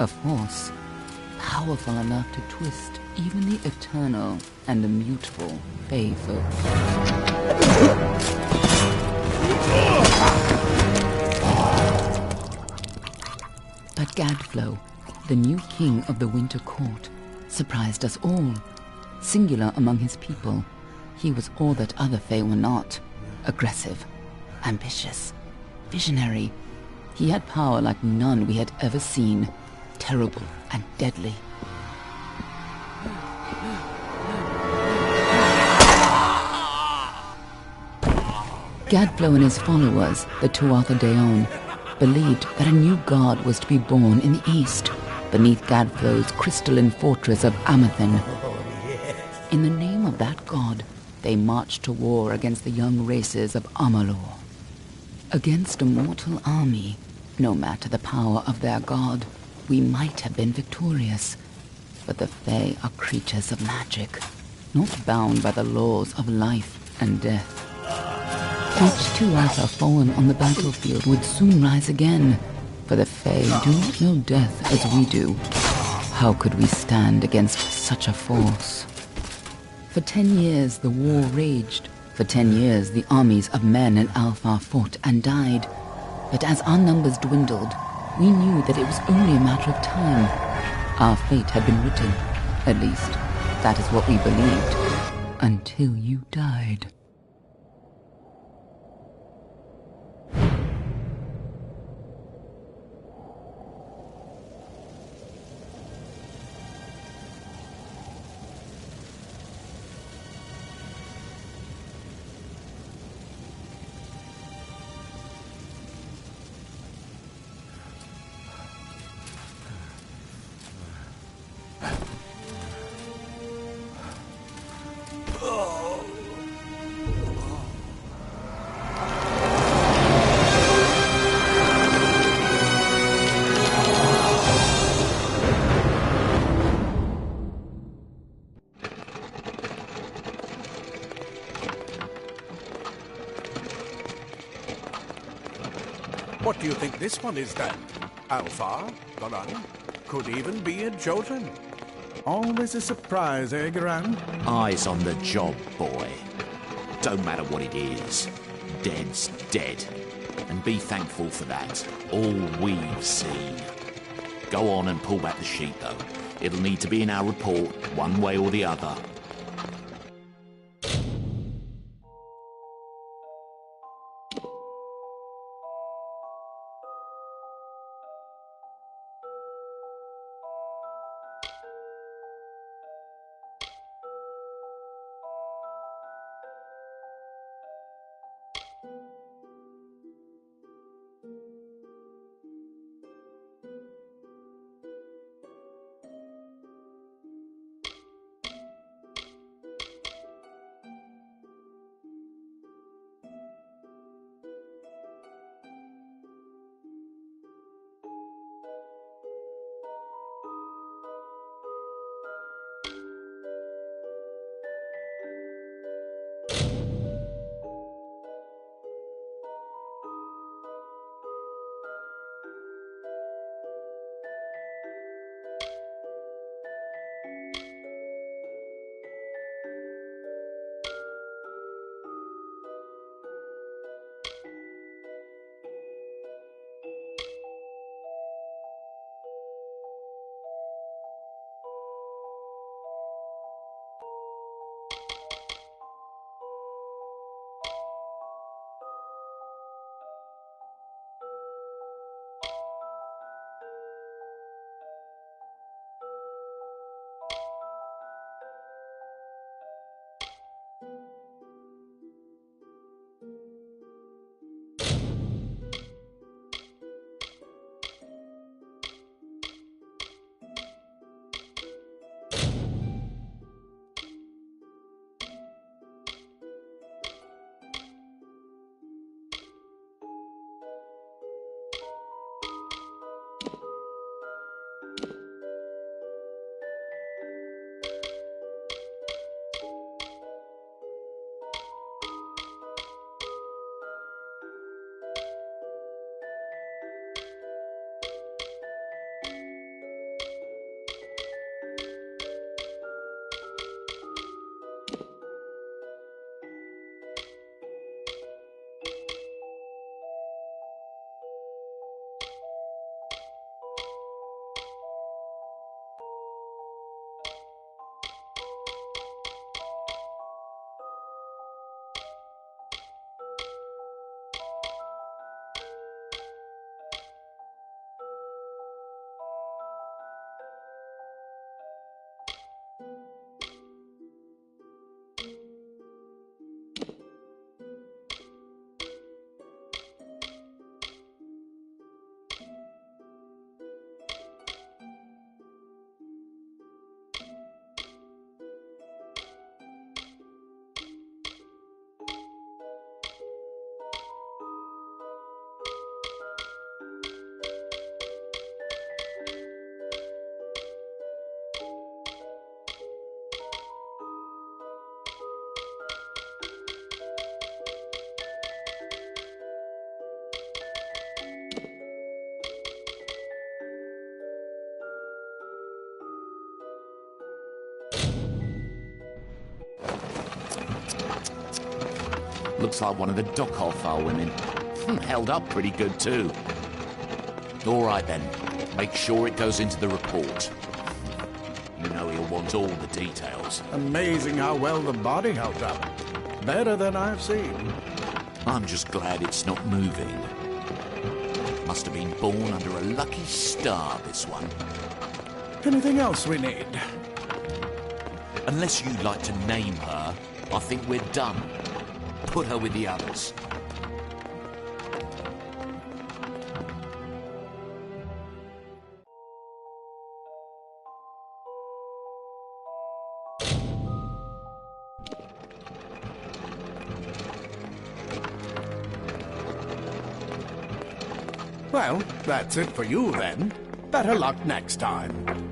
A force powerful enough to twist even the eternal and immutable Fae folk. But Gadflow, the new king of the Winter Court, surprised us all. Singular among his people, he was all that other Fae were not. Aggressive, ambitious, visionary. He had power like none we had ever seen. Terrible and deadly. Gadflow and his followers, the Tuatha Deon, believed that a new god was to be born in the east, beneath Gadflow's crystalline fortress of Amathen. In the name of that god, they marched to war against the young races of Amalur. Against a mortal army, no matter the power of their god, we might have been victorious. But the Fae are creatures of magic, not bound by the laws of life and death. Each Tuatha fallen on the battlefield would soon rise again, for the Fae do not know death as we do. How could we stand against such a force? For 10 years the war raged. For 10 years the armies of Men and Alpha fought and died. But as our numbers dwindled, we knew that it was only a matter of time. Our fate had been written. At least, that is what we believed. Until you died. What do you think this one is then? Alpha? Garan? Could even be a Jotun. Always a surprise, eh, Garan? Eyes on the job, boy. Don't matter what it is. Dead's dead. And be thankful for that. All we've seen. Go on and pull back the sheet, though. It'll need to be in our report, one way or the other. Looks like one of the Dockhofar women. Held up pretty good too. All right then, make sure it goes into the report. You know he'll want all the details. Amazing how well the body held up. Better than I've seen. I'm just glad it's not moving. Must have been born under a lucky star, this one. Anything else we need? Unless you'd like to name her, I think we're done. Put her with the others. Well, that's it for you then. Better luck next time.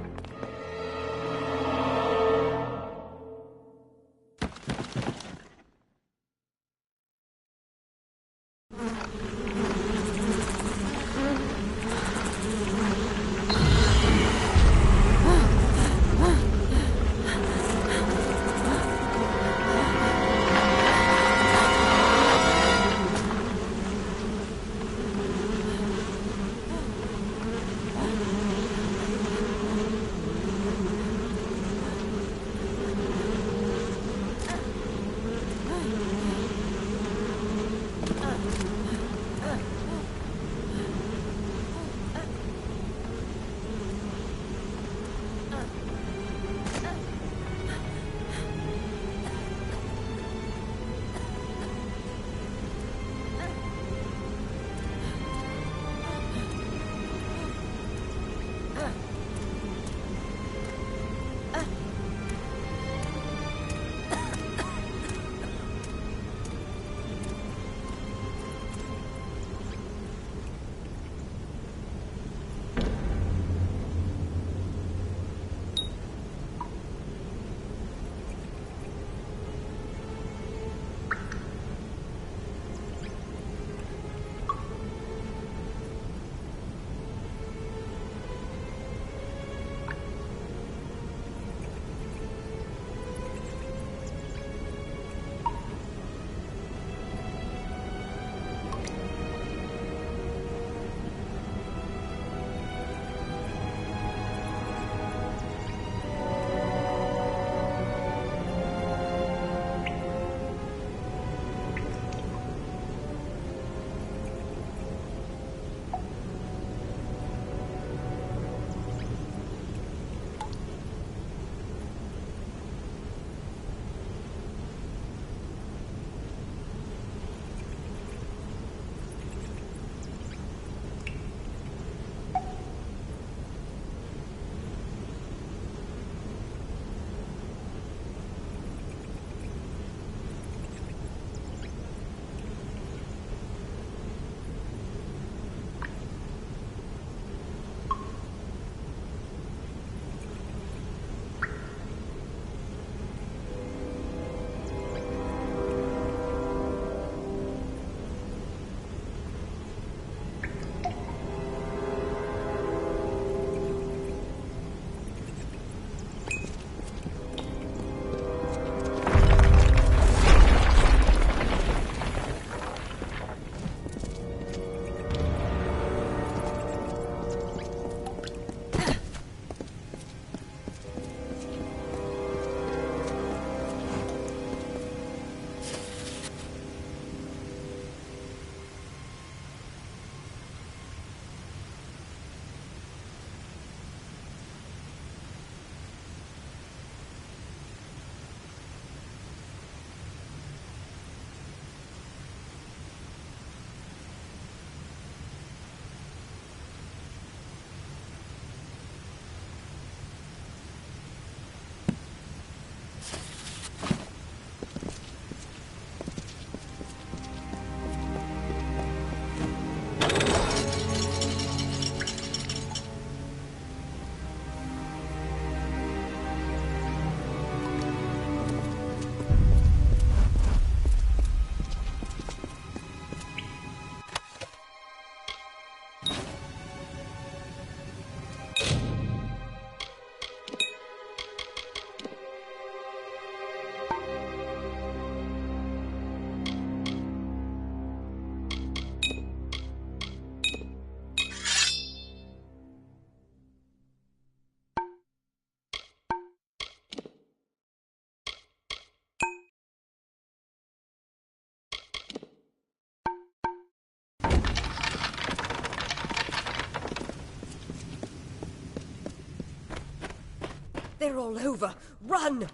They're all over. Run!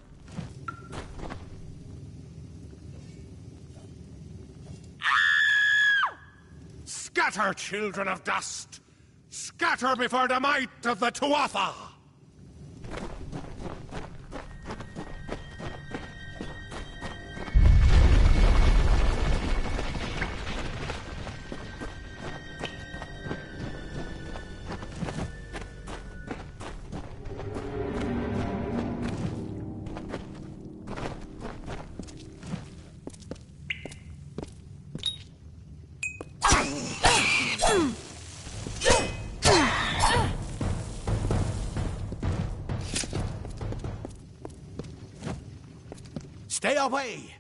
Scatter, children of dust! Scatter before the might of the Tuatha! Stay away!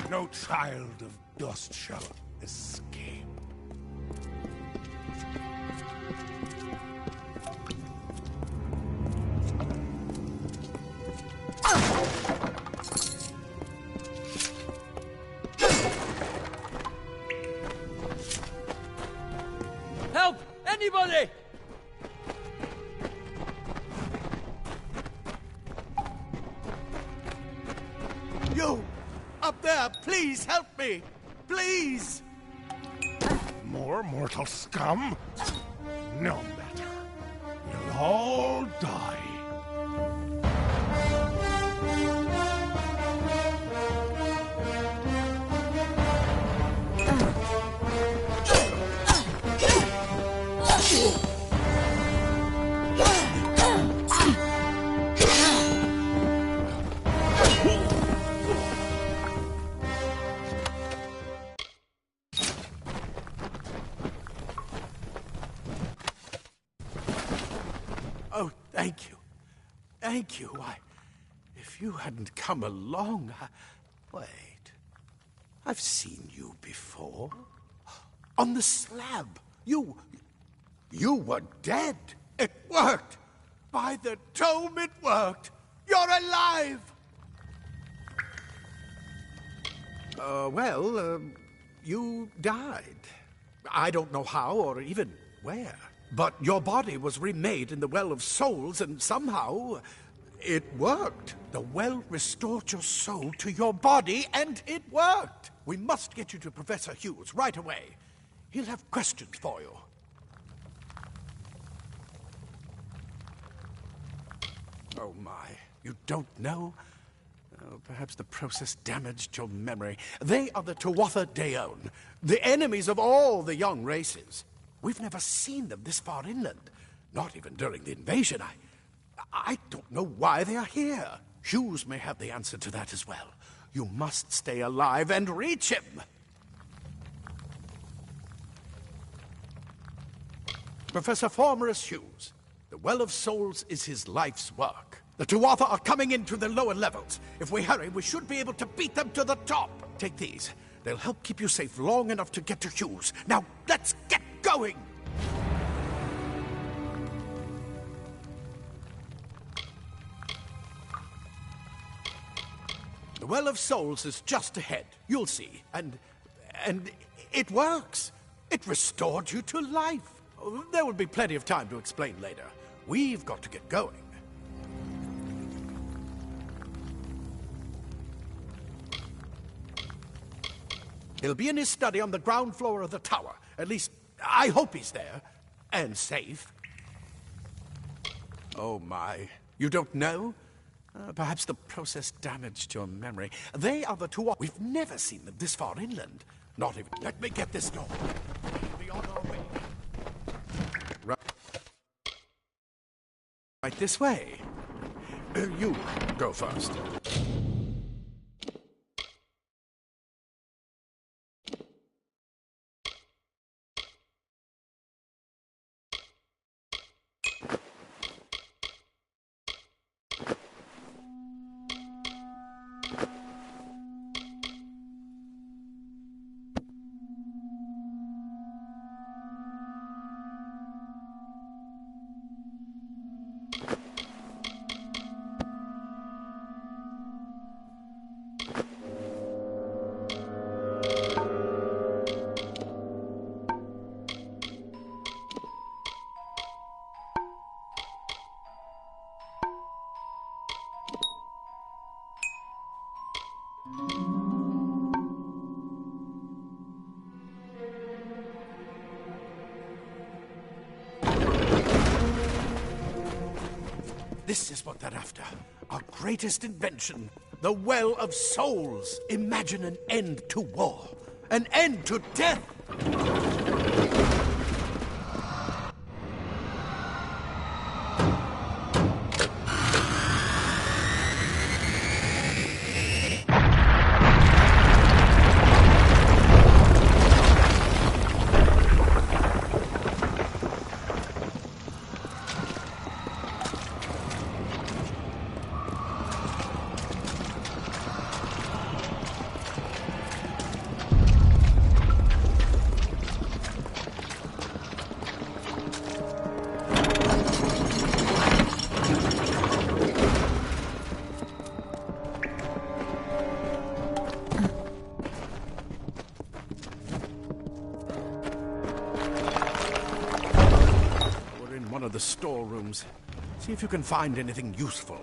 No child of dust shall escape. Help! Anybody! You! Up there! Please help me! Please! More mortal scum? No matter. You'll all die. Oh, thank you. Thank you. If you hadn't come along, Wait. I've seen you before. On the slab. You were dead. It worked. By the tome, it worked. You're alive. You died. I don't know how or even where. But your body was remade in the Well of Souls, and somehow it worked. The well restored your soul to your body, and it worked. We must get you to Professor Hughes right away. He'll have questions for you. Oh, my. You don't know? Perhaps the process damaged your memory. They are the Tuatha Deon, the enemies of all the young races. We've never seen them this far inland, not even during the invasion. I don't know why they are here. Hughes may have the answer to that as well. You must stay alive and reach him. Professor Formerus Hughes, the Well of Souls is his life's work. The Tuatha are coming into the lower levels. If we hurry, we should be able to beat them to the top. Take these. They'll help keep you safe long enough to get to Hughes. Now, let's get going! The Well of Souls is just ahead. You'll see. And it works. It restored you to life. There will be plenty of time to explain later. We've got to get going. He'll be in his study on the ground floor of the tower. At least, I hope he's there. And safe. Oh, my. You don't know? Perhaps the process damaged your memory. They are the Tuatha. We've never seen them this far inland. Not even... Let me get this door. We'll be on our way. Right this way. You go first. This is what they're after. Our greatest invention. The Well of Souls. Imagine an end to war. An end to death. The storerooms. See if you can find anything useful.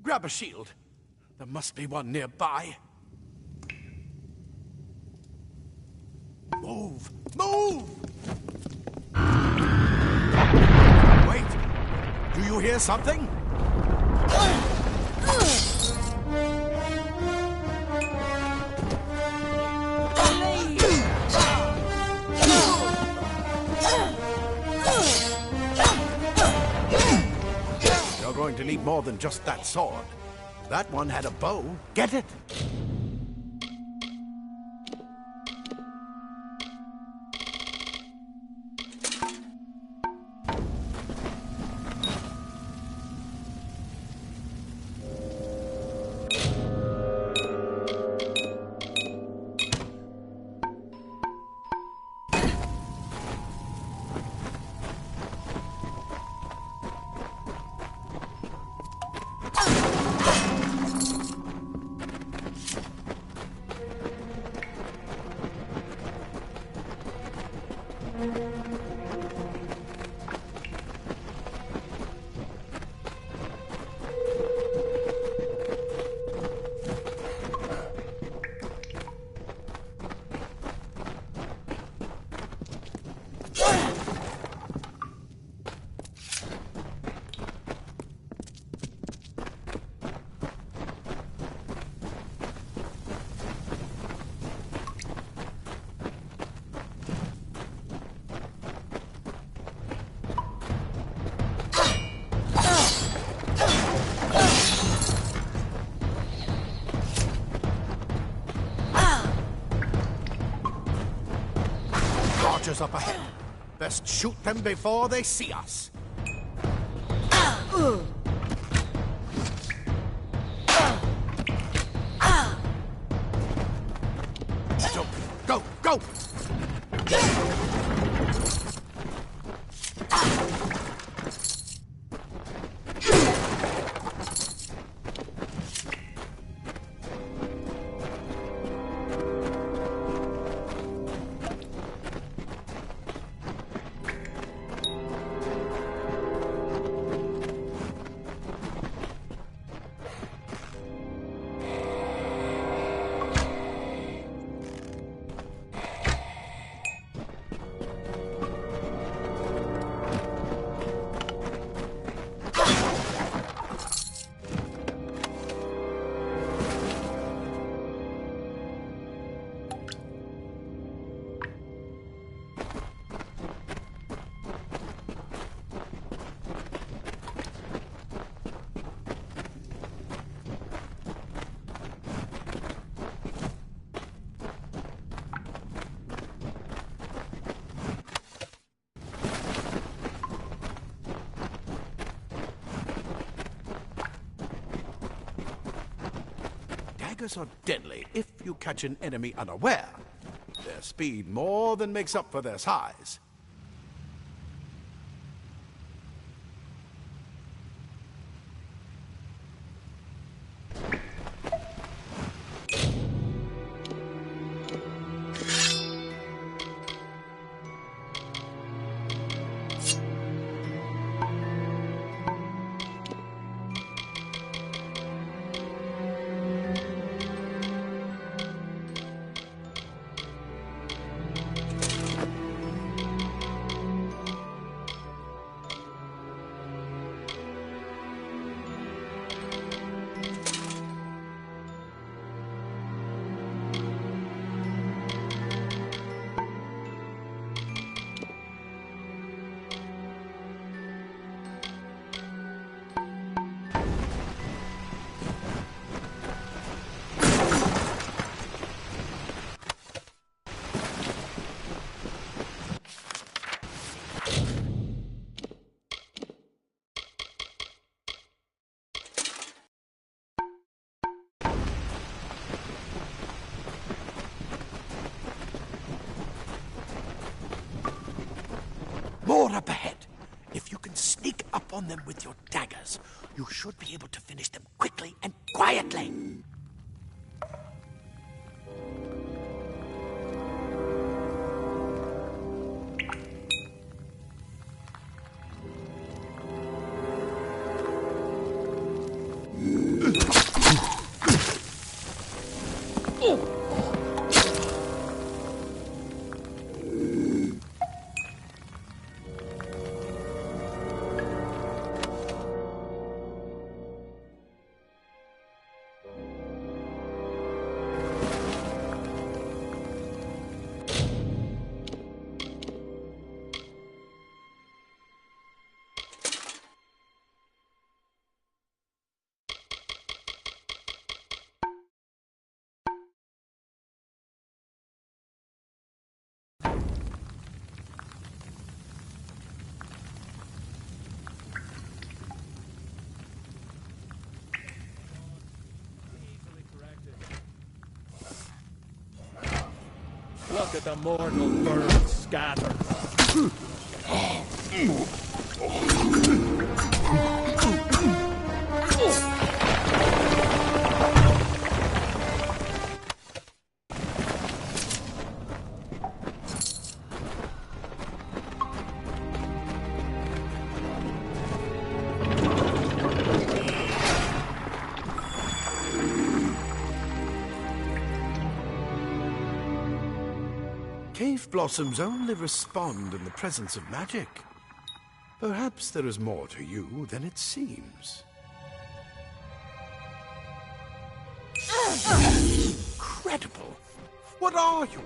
Grab a shield. There must be one nearby. Move! Move! Wait! Do you hear something? You're going to need more than just that sword. That one had a bow. Get it? Archers up ahead. Best shoot them before they see us. Go, go, go! daggers are deadly if you catch an enemy unaware. Their speed more than makes up for their size. More up ahead. If you can sneak up on them with your daggers, you should be able to finish them quickly and quietly. Look at the mortal birds scattered. Cave blossoms only respond in the presence of magic. Perhaps there is more to you than it seems. Incredible! What are you?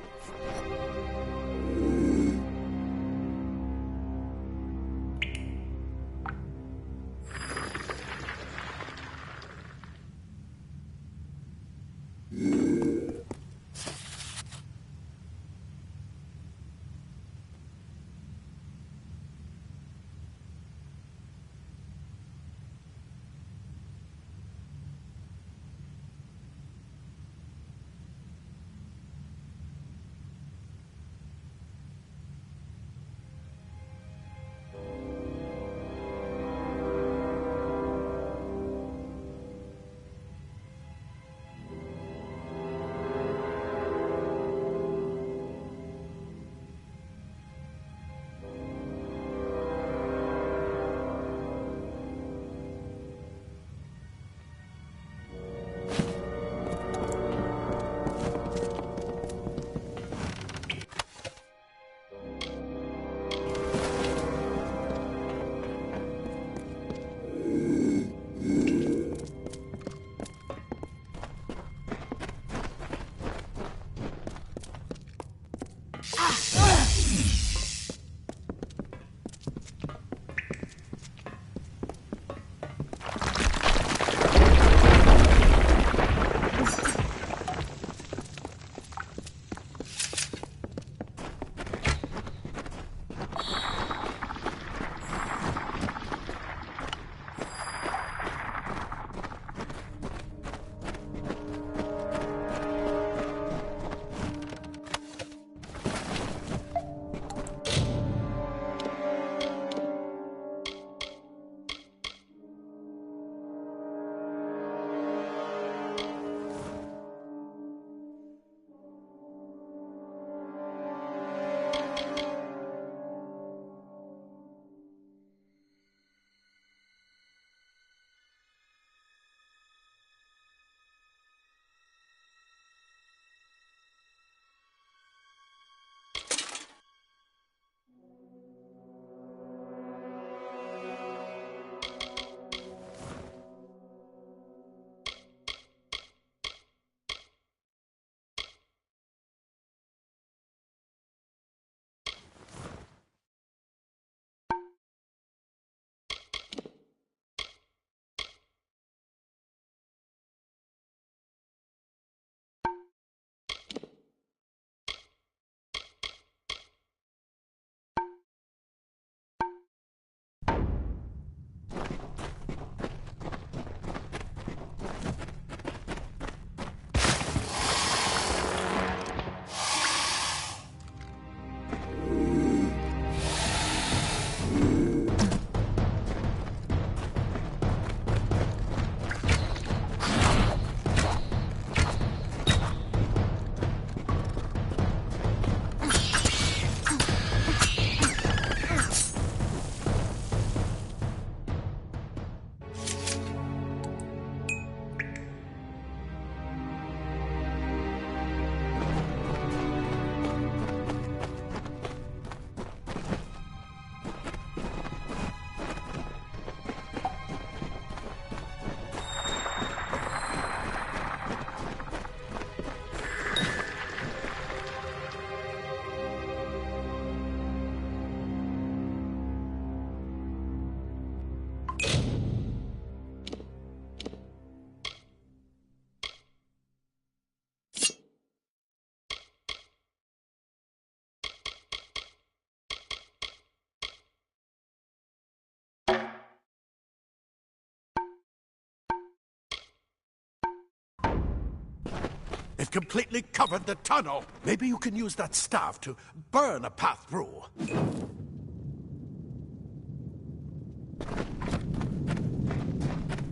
They've completely covered the tunnel. Maybe you can use that staff to burn a path through.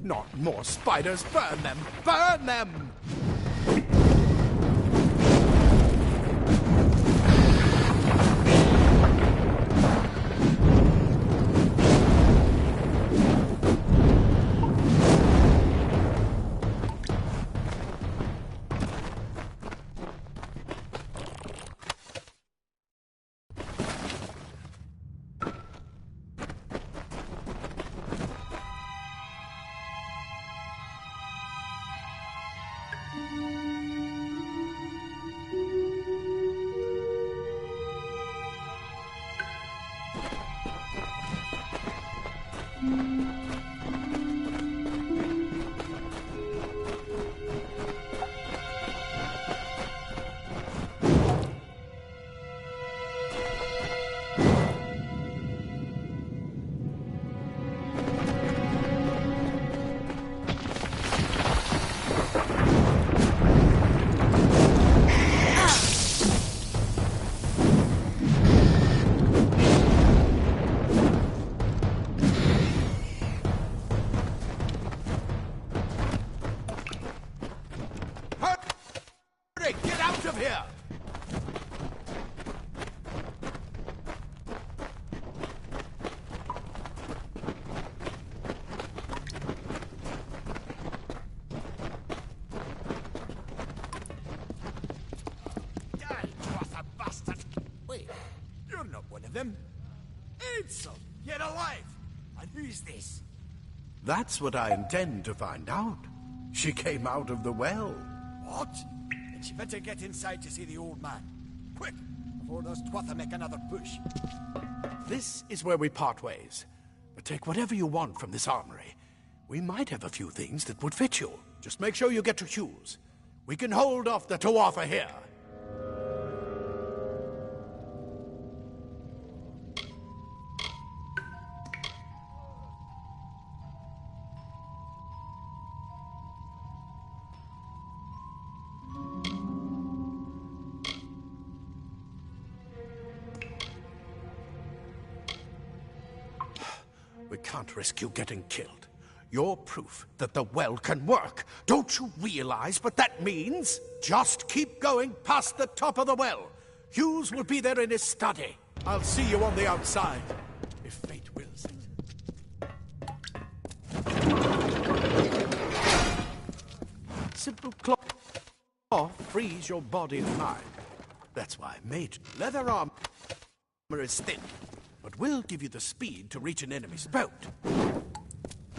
Not more spiders. Burn them! Burn them! Get out of here! Die, Twatha bastard! Wait, you're not one of them. Ansel, get alive! And who's this? That's what I intend to find out. She came out of the well. What? Then she better get inside to see the old man. Quick, before those Twatha make another push. This is where we part ways. But take whatever you want from this armory. We might have a few things that would fit you. Just make sure you get to Hughes. We can hold off the Tuatha here. We can't risk you getting killed. You're proof that the well can work. Don't you realize what that means? Just keep going past the top of the well. Hughes will be there in his study. I'll see you on the outside, if fate wills it. Simple claw frees your body and mind. That's why I made it. Leather armor is thin, but will give you the speed to reach an enemy's boat.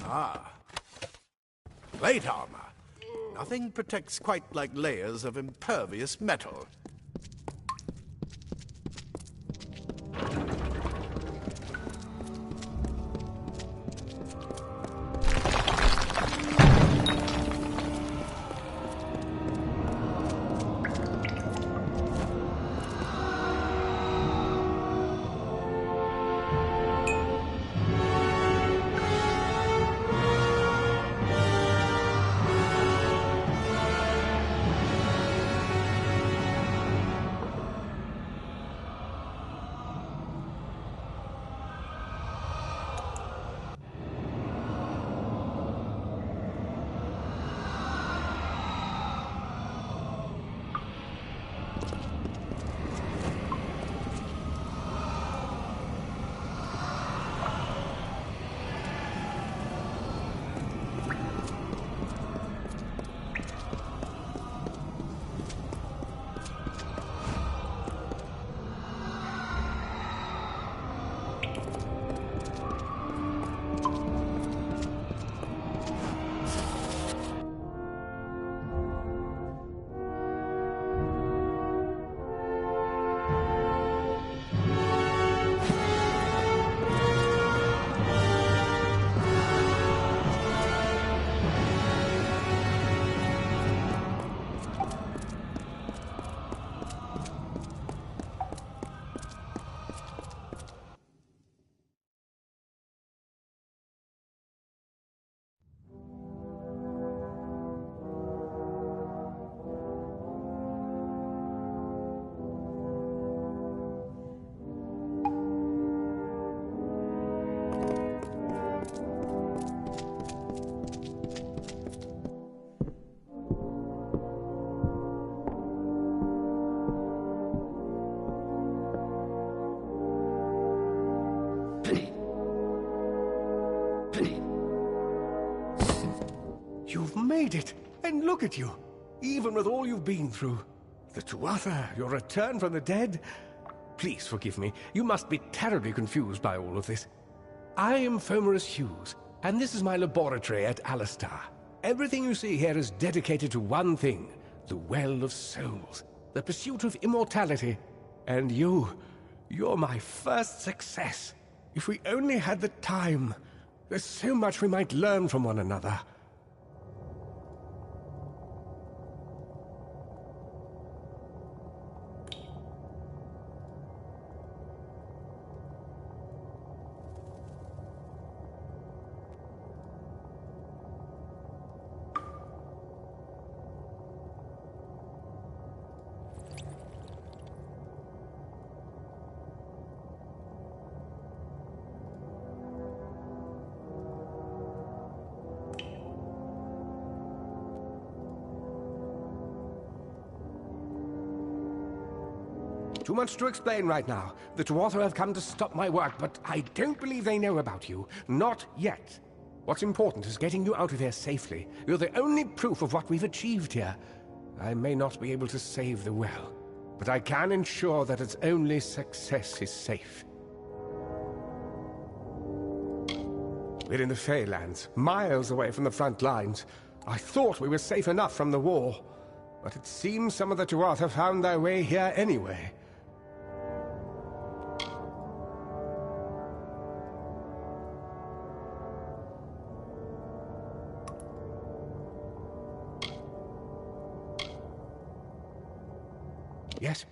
Ah. Plate armor. Nothing protects quite like layers of impervious metal. made it, and look at you, even with all you've been through. The Tuatha, your return from the dead? Please forgive me, you must be terribly confused by all of this. I am Fomerus Hughes, and this is my laboratory at Alistar. Everything you see here is dedicated to one thing, the Well of Souls, the pursuit of immortality. And you're my first success. If we only had the time, there's so much we might learn from one another. Too much to explain right now. The Tuatha have come to stop my work, but I don't believe they know about you. Not yet. What's important is getting you out of here safely. You're the only proof of what we've achieved here. I may not be able to save the well, but I can ensure that its only success is safe. We're in the Feylands, miles away from the front lines. I thought we were safe enough from the war, but it seems some of the Tuatha found their way here anyway.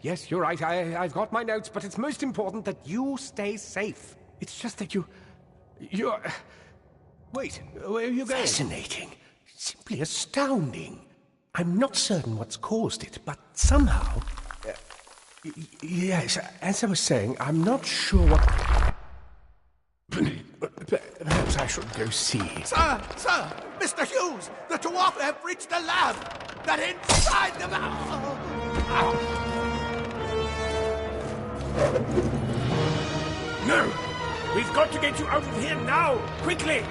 Yes, you're right. I've got my notes, but it's most important that you stay safe. It's just that you're... Wait, where are you going? Fascinating. Simply astounding. I'm not certain what's caused it, but somehow... yes, as I was saying, I'm not sure what... Perhaps I should go see. Sir! Mr. Hughes! The Tuatha have reached the lab! They're inside the mouth! No! We've got to get you out of here now! Quickly!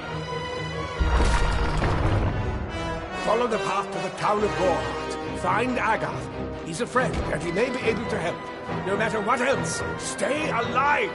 Follow the path to the town of Gorhart. Find Agath. He's a friend, and he may be able to help. No matter what else, stay alive!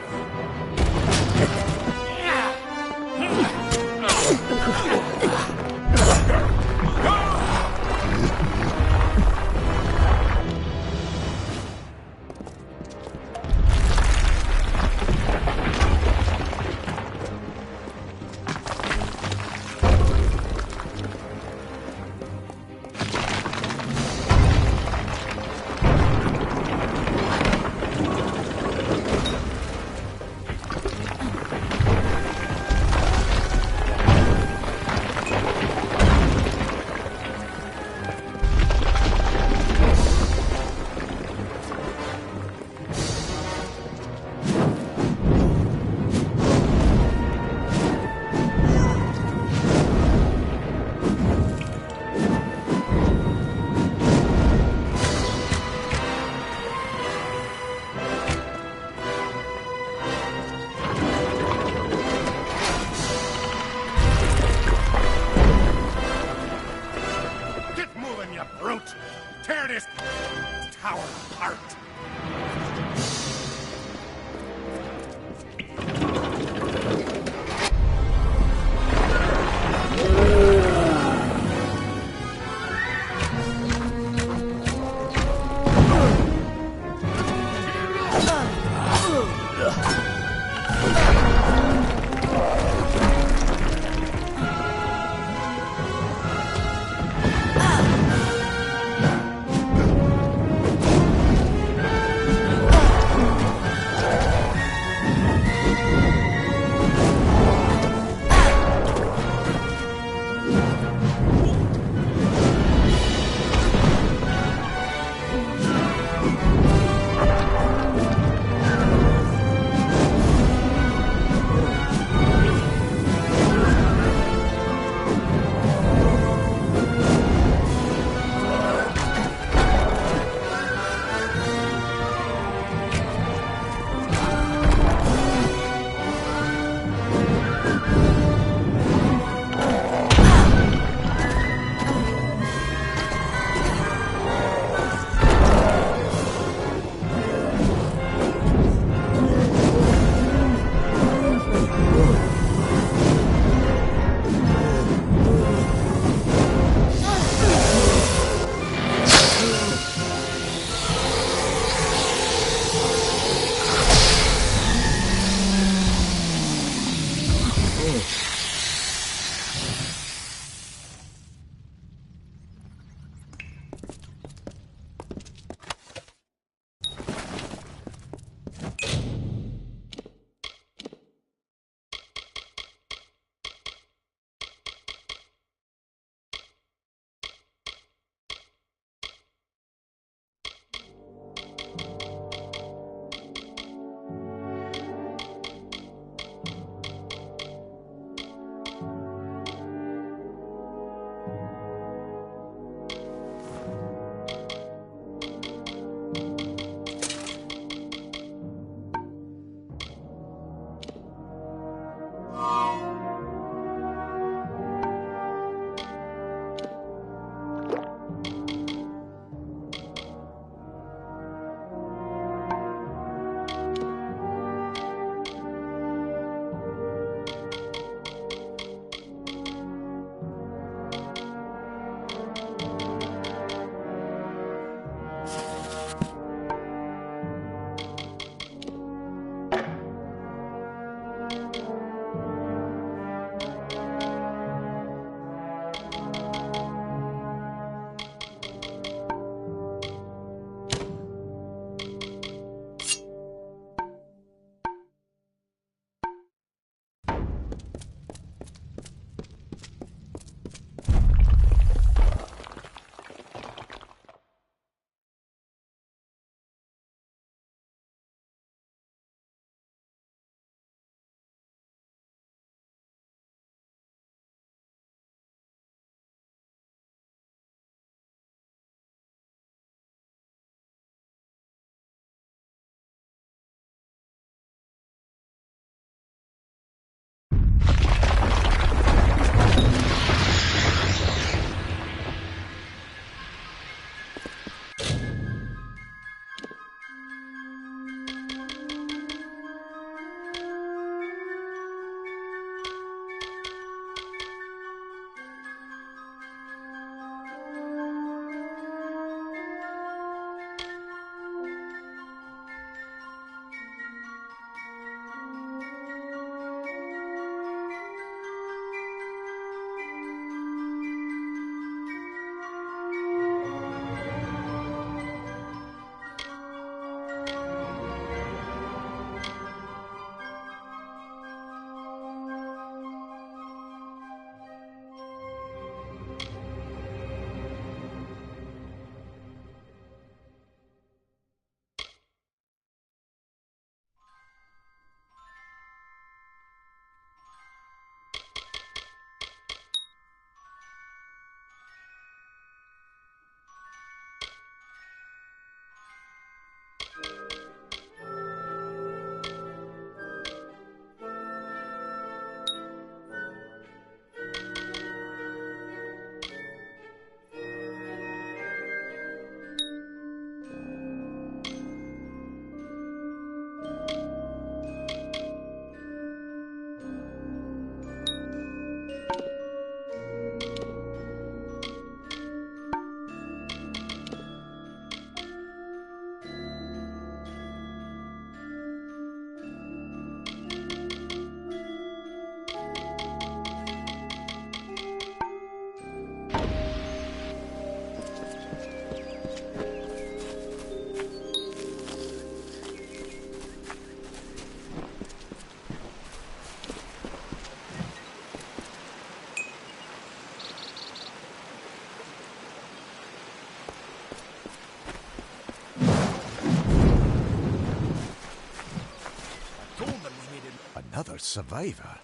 survivor.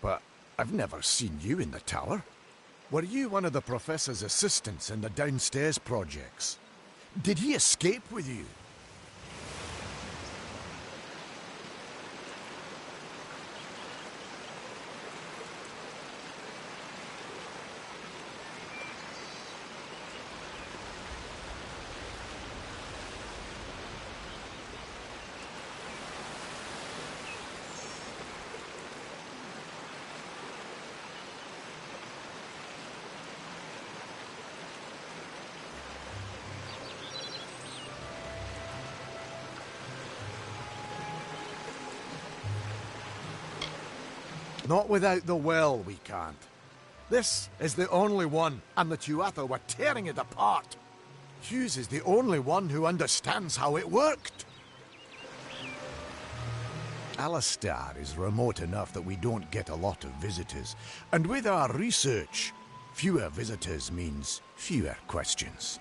But I've never seen you in the tower. Were you one of the Professor's assistants in the downstairs projects? Did he escape with you? Not without the well, we can't. This is the only one, and the Tuatha were tearing it apart. Hughes is the only one who understands how it worked. Alistair is remote enough that we don't get a lot of visitors, and with our research, fewer visitors means fewer questions.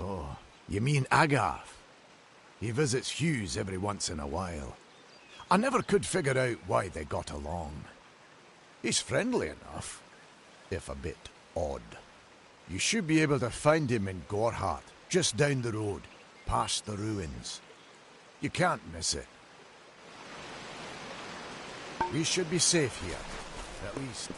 Oh, you mean Agarth? He visits Hughes every once in a while. I never could figure out why they got along. He's friendly enough, if a bit odd. You should be able to find him in Gorhart, just down the road, past the ruins. You can't miss it. We should be safe here, at least.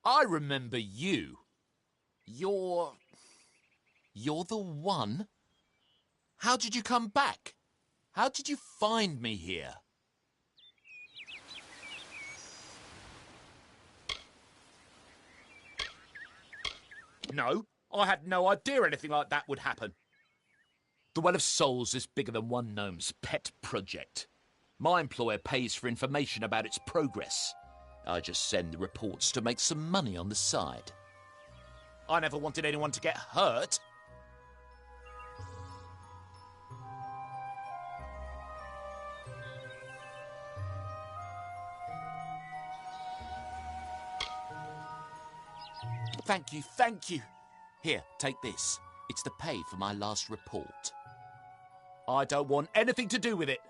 I remember you. You're the one? How did you come back? How did you find me here? No, I had no idea anything like that would happen. The Well of Souls is bigger than one gnome's pet project. My employer pays for information about its progress. I just send the reports to make some money on the side. I never wanted anyone to get hurt. Thank you, thank you. Here, take this. It's the pay for my last report. I don't want anything to do with it.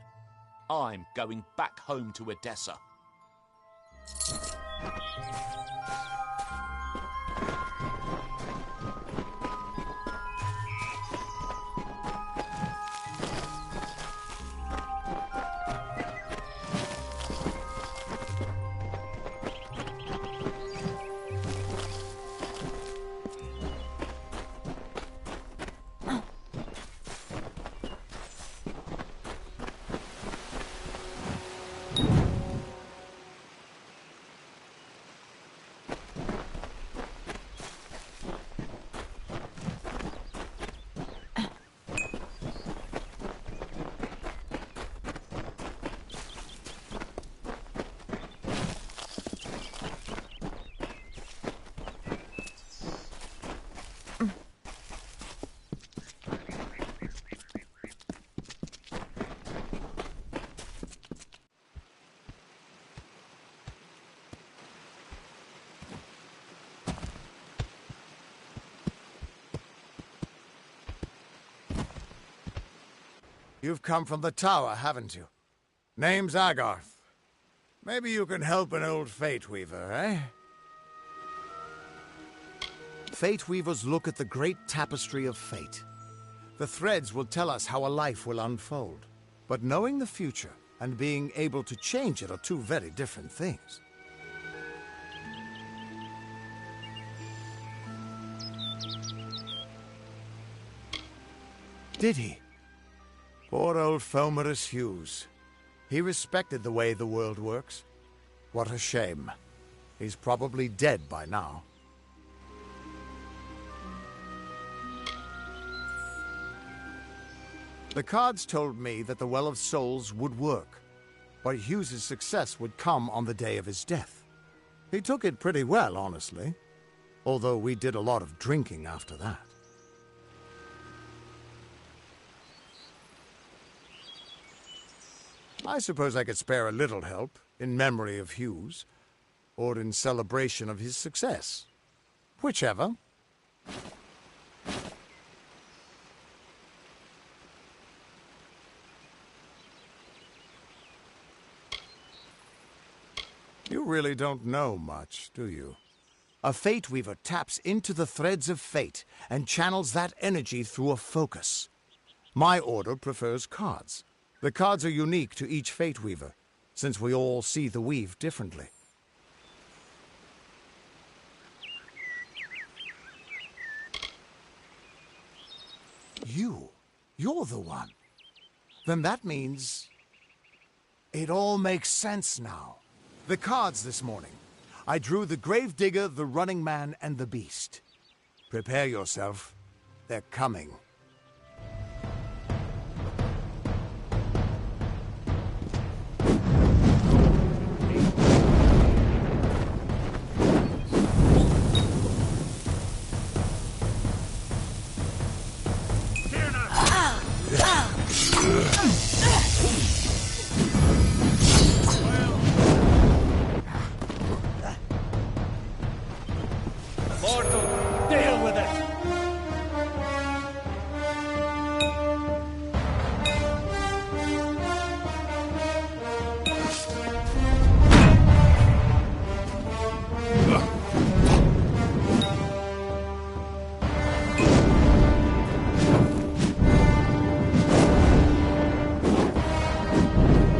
I'm going back home to Odessa. You've come from the tower, haven't you? Name's Agarth. Maybe you can help an old Fate Weaver, eh? Fate Weavers look at the great tapestry of fate. The threads will tell us how a life will unfold. But knowing the future and being able to change it are two very different things. Did he? Poor old Fomerus Hughes. He respected the way the world works. What a shame. He's probably dead by now. The cards told me that the Well of Souls would work, but Hughes's success would come on the day of his death. He took it pretty well, honestly, although we did a lot of drinking after that. I suppose I could spare a little help in memory of Hughes, or in celebration of his success. Whichever. You really don't know much, do you? A Fate Weaver taps into the threads of fate and channels that energy through a focus. My order prefers cards. The cards are unique to each Fate Weaver, since we all see the weave differently. You're the one. Then that means... it all makes sense now. The cards this morning. I drew the Gravedigger, the Running Man, and the Beast. Prepare yourself. They're coming. Mortal, deal with it!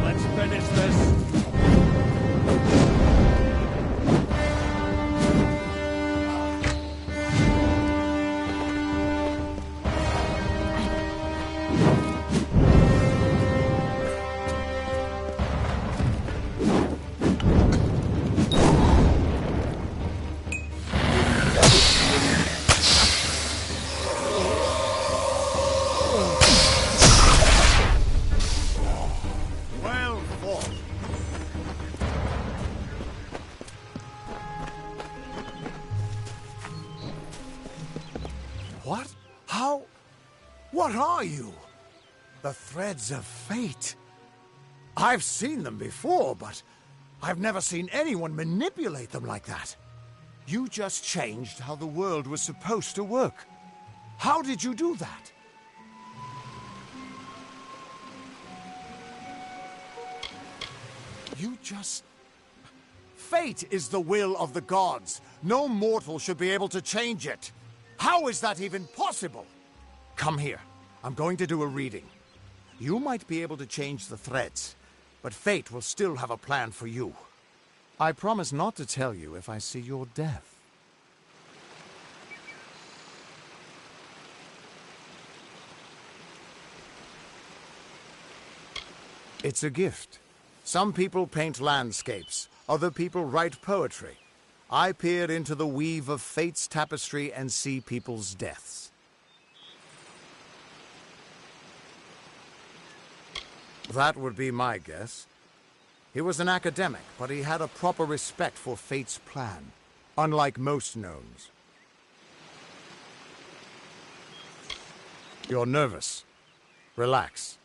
Let's finish this. What? How? What are you? The threads of fate. I've seen them before, but I've never seen anyone manipulate them like that. You just changed how the world was supposed to work. How did you do that? You just... Fate is the will of the gods. No mortal should be able to change it. How is that even possible? Come here. I'm going to do a reading. You might be able to change the threads, but fate will still have a plan for you. I promise not to tell you if I see your death. It's a gift. Some people paint landscapes, other people write poetry. I peer into the weave of fate's tapestry and see people's deaths. That would be my guess. He was an academic, but he had a proper respect for fate's plan, unlike most gnomes. You're nervous. Relax.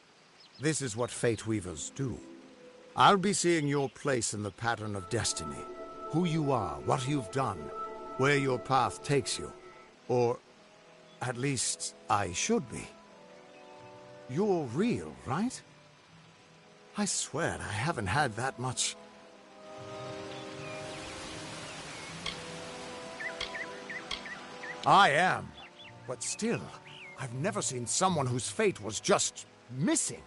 This is what fate weavers do. I'll be seeing your place in the pattern of destiny. Who you are, what you've done, where your path takes you. Or, at least, I should be. You're real, right? I swear I haven't had that much... I am. But still, I've never seen someone whose fate was just missing.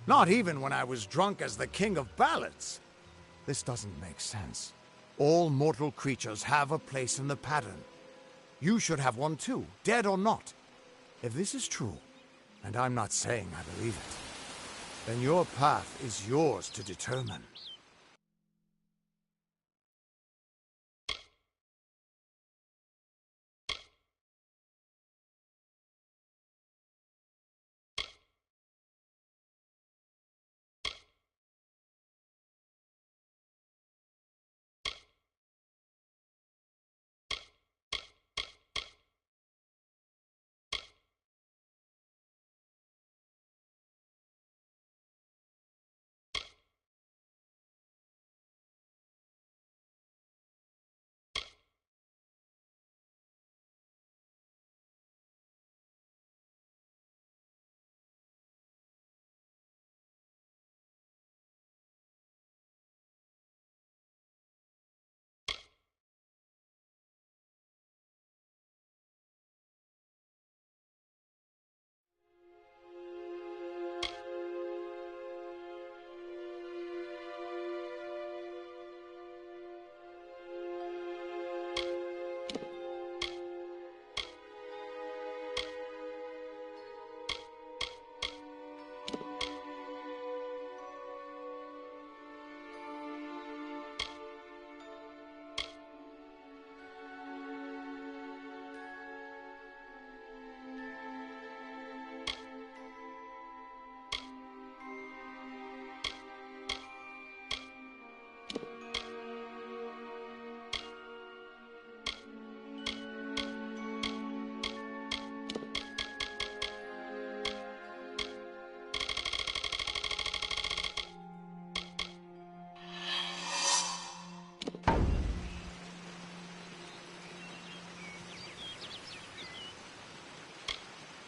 Not even when I was drunk as the king of ballads. This doesn't make sense. All mortal creatures have a place in the pattern. You should have one too, dead or not. If this is true, and I'm not saying I believe it, then your path is yours to determine.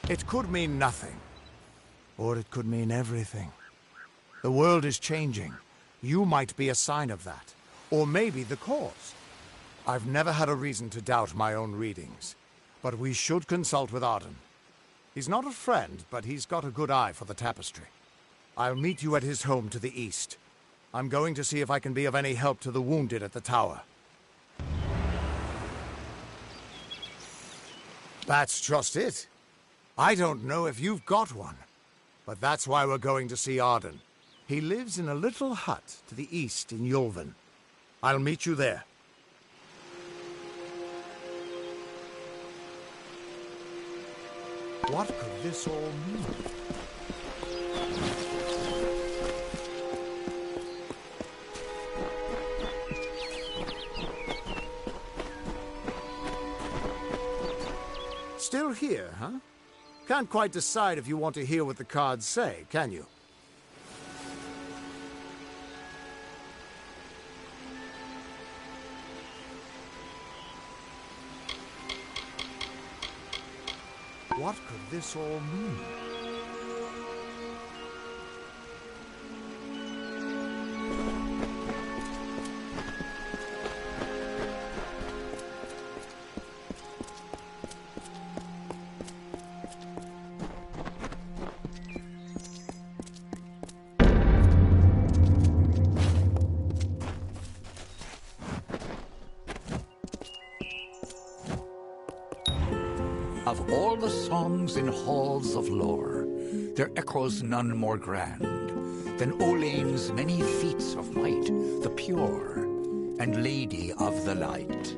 It could mean nothing, or it could mean everything. The world is changing. You might be a sign of that, or maybe the cause. I've never had a reason to doubt my own readings, but we should consult with Arden. He's not a friend, but he's got a good eye for the tapestry. I'll meet you at his home to the east. I'm going to see if I can be of any help to the wounded at the tower. That's just it. I don't know if you've got one, but that's why we're going to see Arden. He lives in a little hut to the east in Yulven. I'll meet you there. What could this all mean? Still here, huh? Can't quite decide if you want to hear what the cards say, can you? What could this all mean? Of all the songs in halls of lore, there echoes none more grand than Olain's many feats of might, the pure and lady of the light.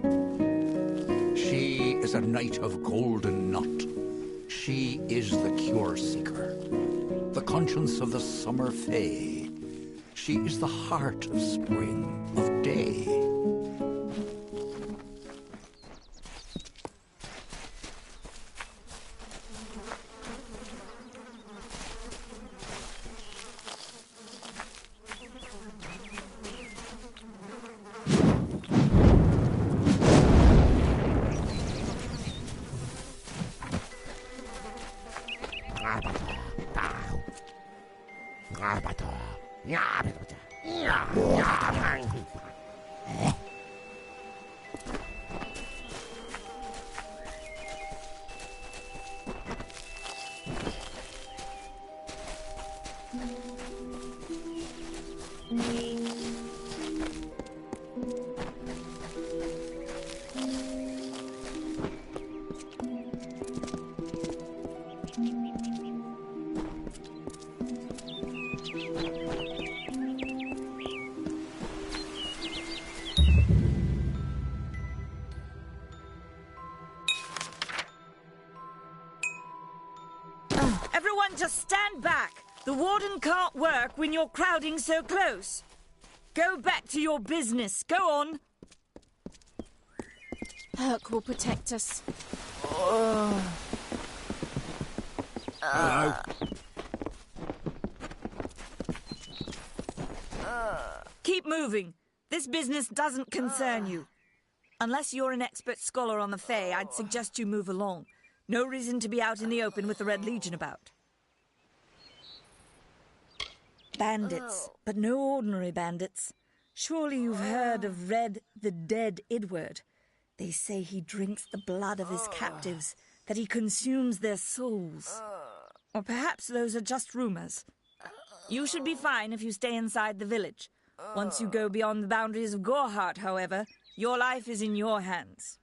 She is a knight of golden knot. She is the cure seeker, the conscience of the summer fae. She is the heart of spring, of day. Everyone just stand back. The warden can't work when you're crowding so close. Go back to your business. Go on. Herc will protect us. Hello? Keep moving. This business doesn't concern you. Unless you're an expert scholar on the Fae, I'd suggest you move along. No reason to be out in the open with the Red Legion about. Bandits, but no ordinary bandits. Surely you've heard of Red the Dead Idward. They say he drinks the blood of his captives, that he consumes their souls. Or perhaps those are just rumors. You should be fine if you stay inside the village. Once you go beyond the boundaries of Gorhart, however, your life is in your hands.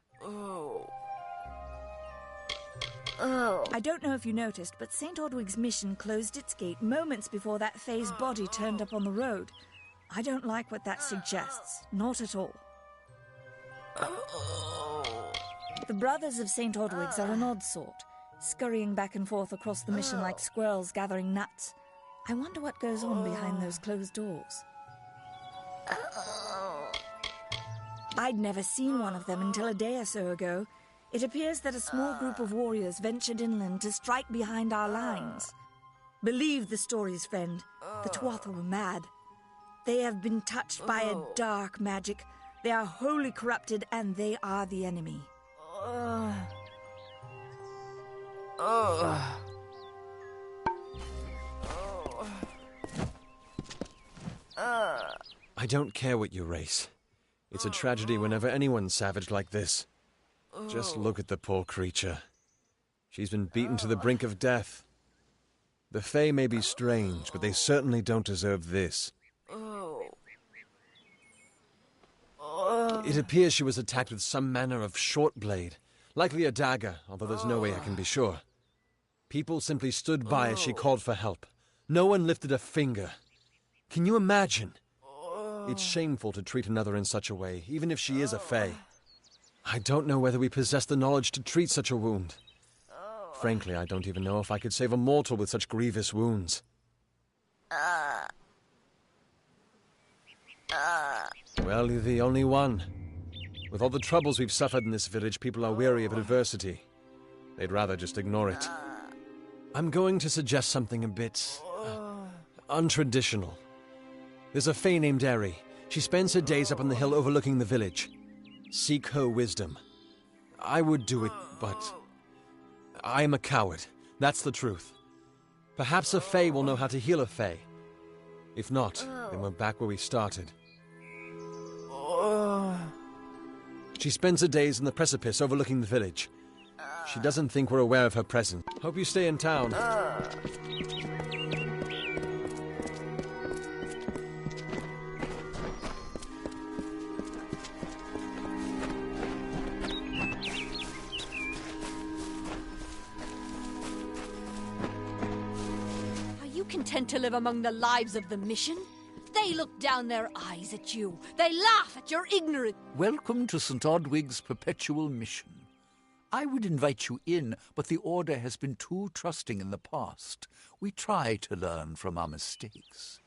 I don't know if you noticed, but St. Ordwig's mission closed its gate moments before that Fae's body turned up on the road. I don't like what that suggests. Not at all. The brothers of St. Ordwig's are an odd sort, scurrying back and forth across the mission like squirrels gathering nuts. I wonder what goes on behind those closed doors. I'd never seen one of them until a day or so ago. It appears that a small group of warriors ventured inland to strike behind our lines. Believe the stories, friend. The Tuatha were mad. They have been touched by a dark magic. They are wholly corrupted, and they are the enemy. I don't care what you race. It's a tragedy whenever anyone's savage like this. Just look at the poor creature. She's been beaten to the brink of death. The Fae may be strange, but they certainly don't deserve this. It appears she was attacked with some manner of short blade, likely a dagger, although there's no way I can be sure. People simply stood by as she called for help. No one lifted a finger. Can you imagine? It's shameful to treat another in such a way, even if she is a Fae. I don't know whether we possess the knowledge to treat such a wound. Frankly, I don't even know if I could save a mortal with such grievous wounds. Well, you're the only one. With all the troubles we've suffered in this village, people are weary of adversity. They'd rather just ignore it. I'm going to suggest something a bit untraditional. There's a fae named Eri. She spends her days up on the hill overlooking the village. Seek her wisdom. I would do it, but I am a coward. That's the truth. Perhaps a fae will know how to heal a fae. If not, then we're back where we started. She spends her days in the precipice overlooking the village. She doesn't think we're aware of her presence. Hope you stay in town. Are you content to live among the lives of the mission? They look down their eyes at you. They laugh at your ignorance. Welcome to St. Odwig's perpetual mission. I would invite you in, but the Order has been too trusting in the past. We try to learn from our mistakes.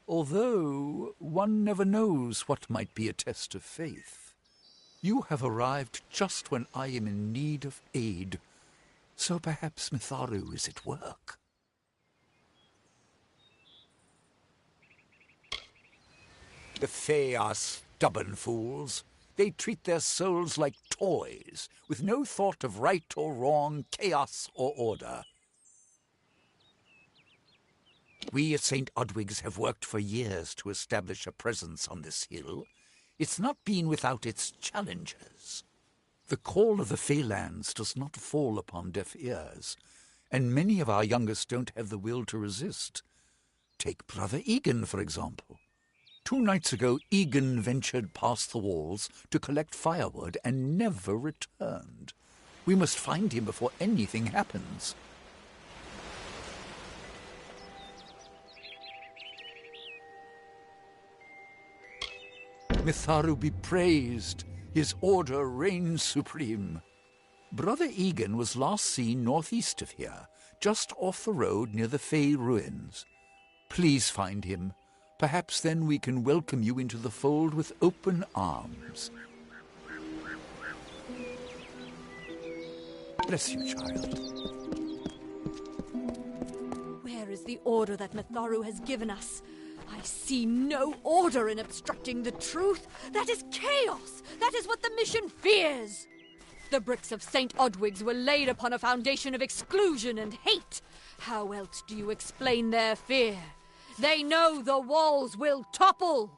Although, one never knows what might be a test of faith. You have arrived just when I am in need of aid. So perhaps Mitharu is at work. The Fae are stubborn fools. They treat their souls like toys, with no thought of right or wrong, chaos or order. We at St. Odwig's have worked for years to establish a presence on this hill. It's not been without its challenges. The call of the Faelands does not fall upon deaf ears, and many of our youngest don't have the will to resist. Take Brother Egan, for example. 2 nights ago, Egan ventured past the walls to collect firewood and never returned. We must find him before anything happens. Mitharu be praised. His order reigns supreme. Brother Egan was last seen northeast of here, just off the road near the Fae ruins. Please find him. Perhaps then we can welcome you into the fold with open arms. Bless you, child. Where is the order that Mitharu has given us? I see no order in obstructing the truth. That is chaos. That is what the mission fears. The bricks of St. Odwig's were laid upon a foundation of exclusion and hate. How else do you explain their fear? They know the walls will topple.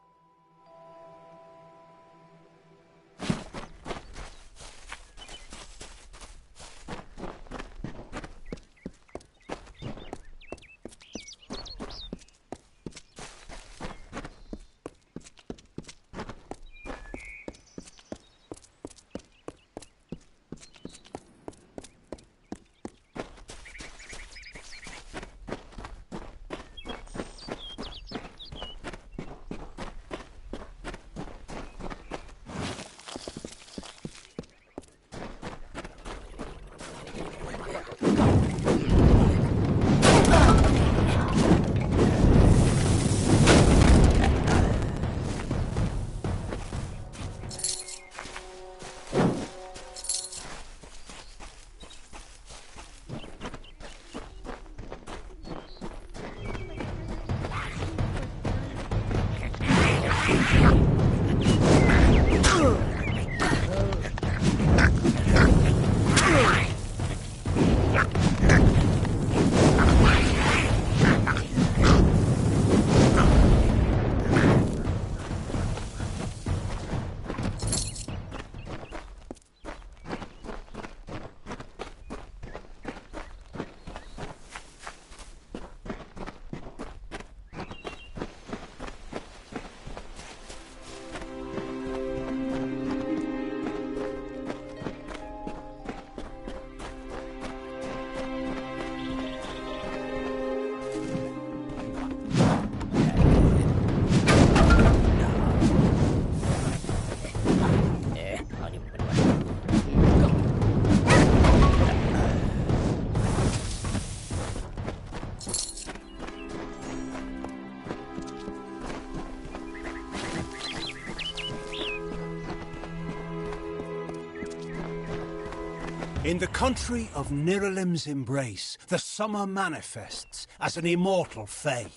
In the country of Niralim's embrace, the summer manifests as an immortal fae.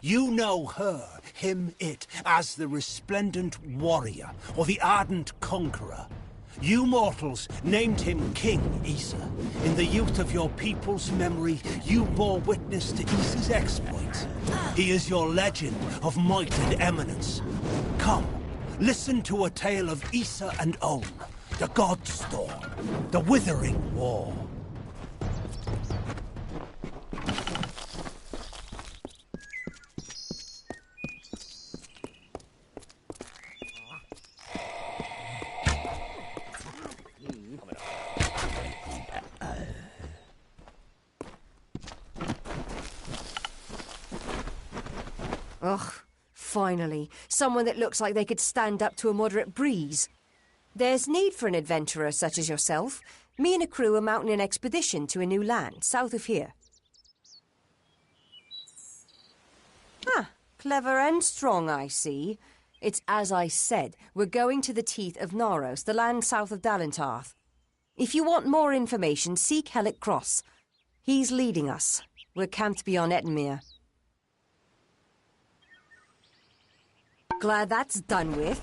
You know her, him, it, as the resplendent warrior, or the ardent conqueror. You mortals named him King Issa. In the youth of your people's memory, you bore witness to Issa's exploits. He is your legend of might and eminence. Come, listen to a tale of Issa and Om, the God Storm, the Withering War. Ugh, finally, someone that looks like they could stand up to a moderate breeze. There's need for an adventurer such as yourself. Me and a crew are mounting an expedition to a new land, south of here. Ah, clever and strong, I see. It's as I said, we're going to the teeth of Naros, the land south of Dalentarth. If you want more information, seek Hellick Cross. He's leading us. We're camped beyond Ettenmere. Glad that's done with.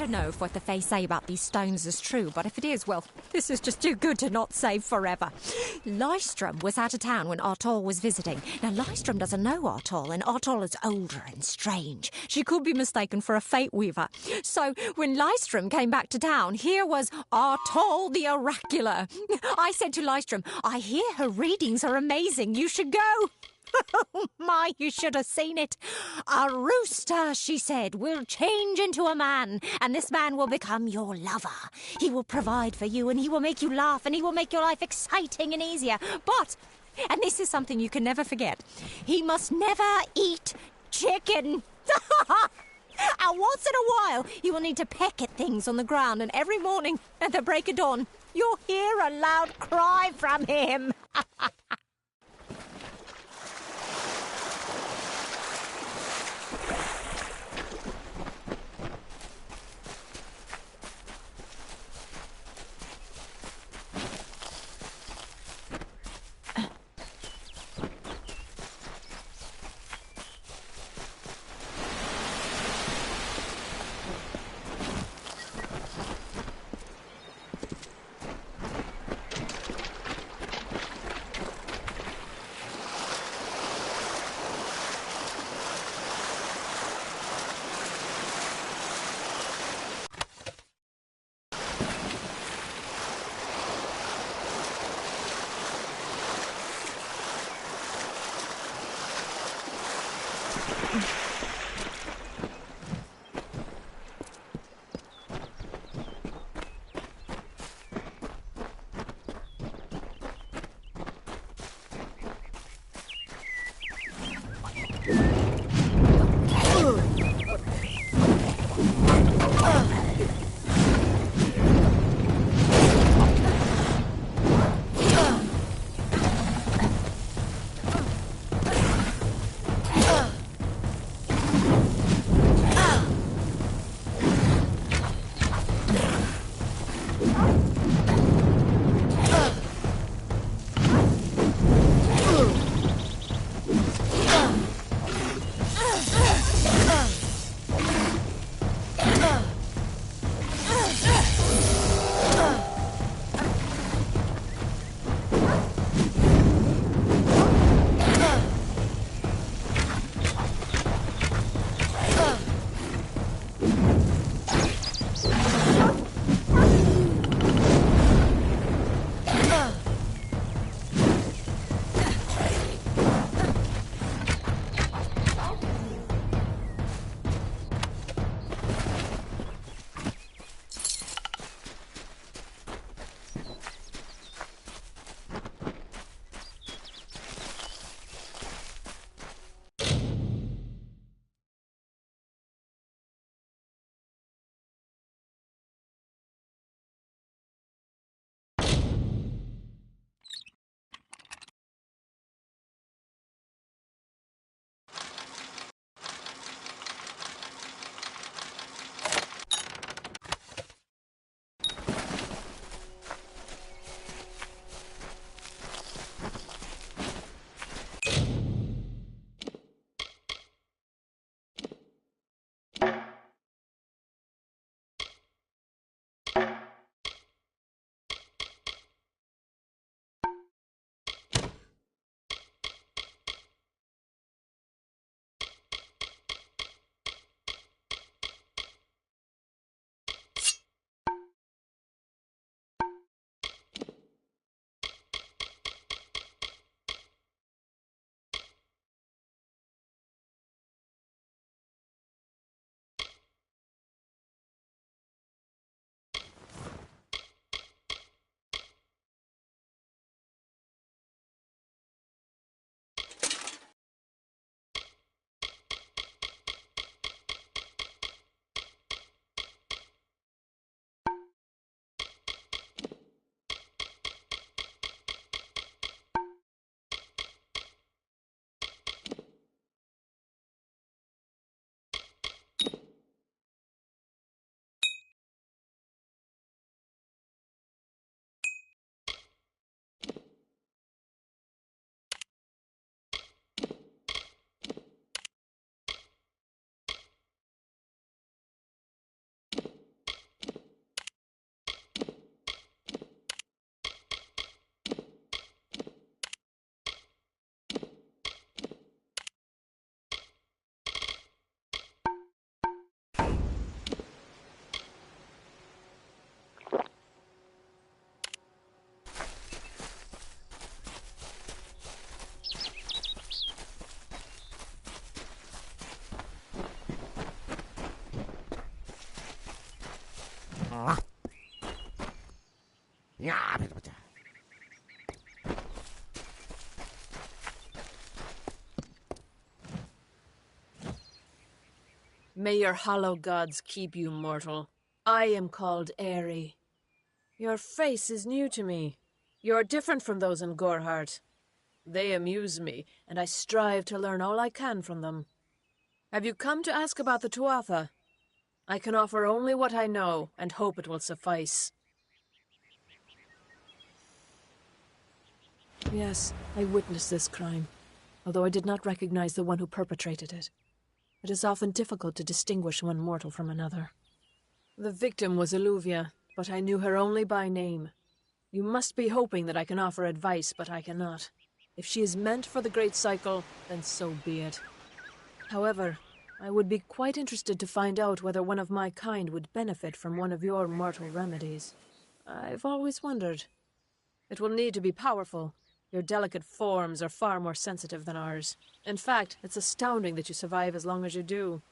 don't know if what the Fae say about these stones is true, but if it is, well, this is just too good to not save forever. Lystrom was out of town when Artol was visiting. Now, Lystrom doesn't know Artol, and Artol is older and strange. She could be mistaken for a Fate Weaver. So, when Lystrom came back to town, here was Artol the Oracular. I said to Lystrom, I hear her readings are amazing. You should go. Oh, my, you should have seen it. A rooster, she said, will change into a man, and this man will become your lover. He will provide for you, and he will make you laugh, and he will make your life exciting and easier. But, and this is something you can never forget, he must never eat chicken. And once in a while, you will need to peck at things on the ground, and every morning at the break of dawn, you'll hear a loud cry from him. May your hollow gods keep you mortal. I am called Aerie. Your face is new to me. You're different from those in Gorhart. They amuse me, and I strive to learn all I can from them. Have you come to ask about the Tuatha? I can offer only what I know, and hope it will suffice. Yes, I witnessed this crime, although I did not recognize the one who perpetrated it. It is often difficult to distinguish one mortal from another. The victim was Illuvia, but I knew her only by name. You must be hoping that I can offer advice, but I cannot. If she is meant for the Great Cycle, then so be it. However, I would be quite interested to find out whether one of my kind would benefit from one of your mortal remedies. I've always wondered. It will need to be powerful. Your delicate forms are far more sensitive than ours. In fact, it's astounding that you survive as long as you do.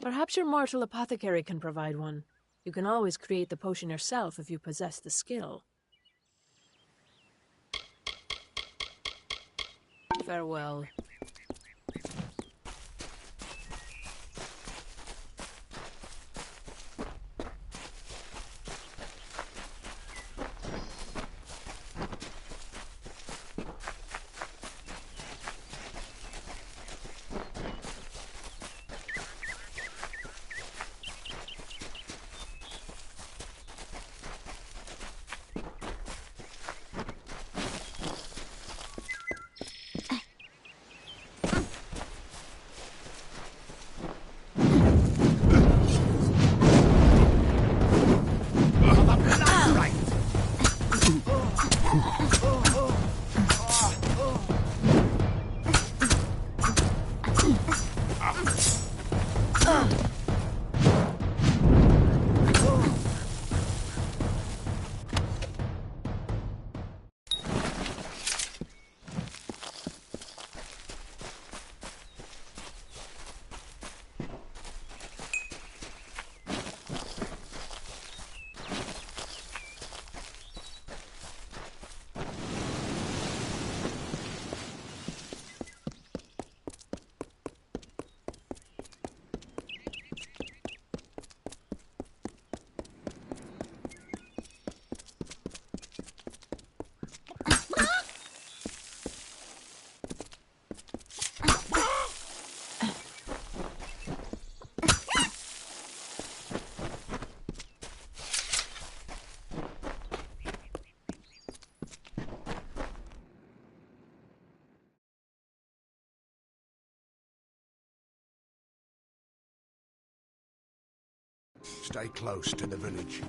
Perhaps your mortal apothecary can provide one. You can always create the potion yourself if you possess the skill. Farewell. Stay close to the village.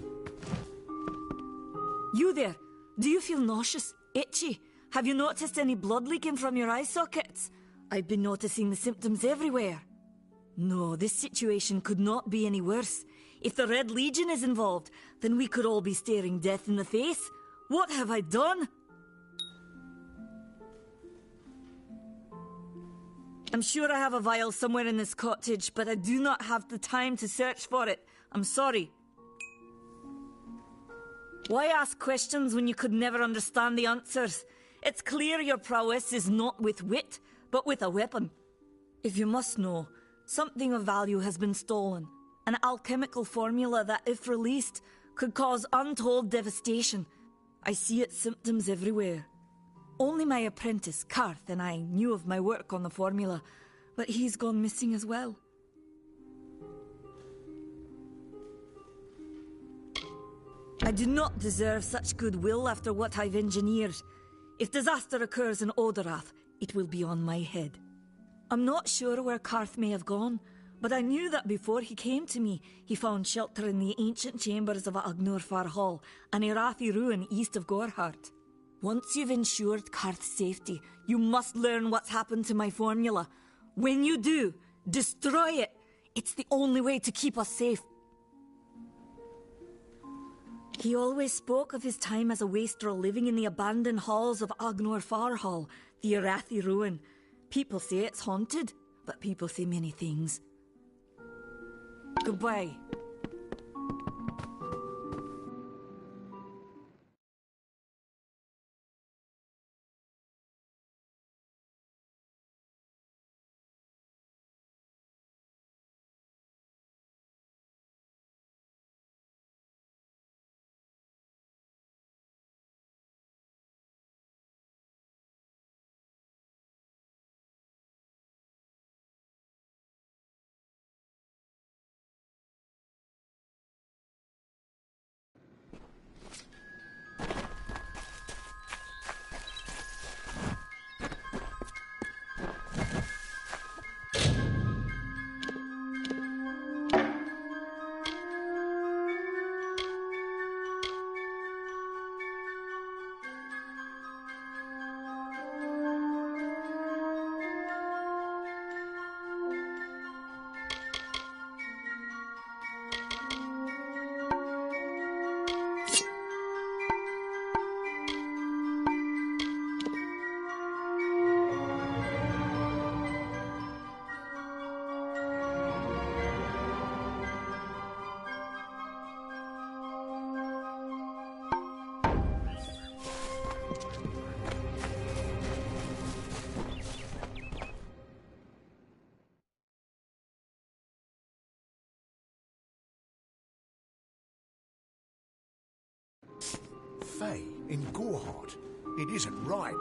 You there? Do you feel nauseous? Itchy? Have you noticed any blood leaking from your eye sockets? I've been noticing the symptoms everywhere. No, this situation could not be any worse. If the Red Legion is involved, then we could all be staring death in the face. What have I done? I'm sure I have a vial somewhere in this cottage, but I do not have the time to search for it. I'm sorry. Why ask questions when you could never understand the answers? It's clear your prowess is not with wit, but with a weapon. If you must know, something of value has been stolen. An alchemical formula that, if released, could cause untold devastation. I see its symptoms everywhere. Only my apprentice, Karth, and I knew of my work on the formula, but he's gone missing as well. I do not deserve such goodwill after what I've engineered. If disaster occurs in Odorath, it will be on my head. I'm not sure where Karth may have gone, but I knew that before he came to me, he found shelter in the ancient chambers of Agnurfar Hall, an Irathi ruin east of Gorhart. Once you've ensured Karth's safety, you must learn what's happened to my formula. When you do, destroy it. It's the only way to keep us safe. He always spoke of his time as a wastrel living in the abandoned halls of Agnurfar Hall, the Irathi ruin. People say it's haunted, but people say many things. Goodbye. Fae in Gorehart. It isn't right.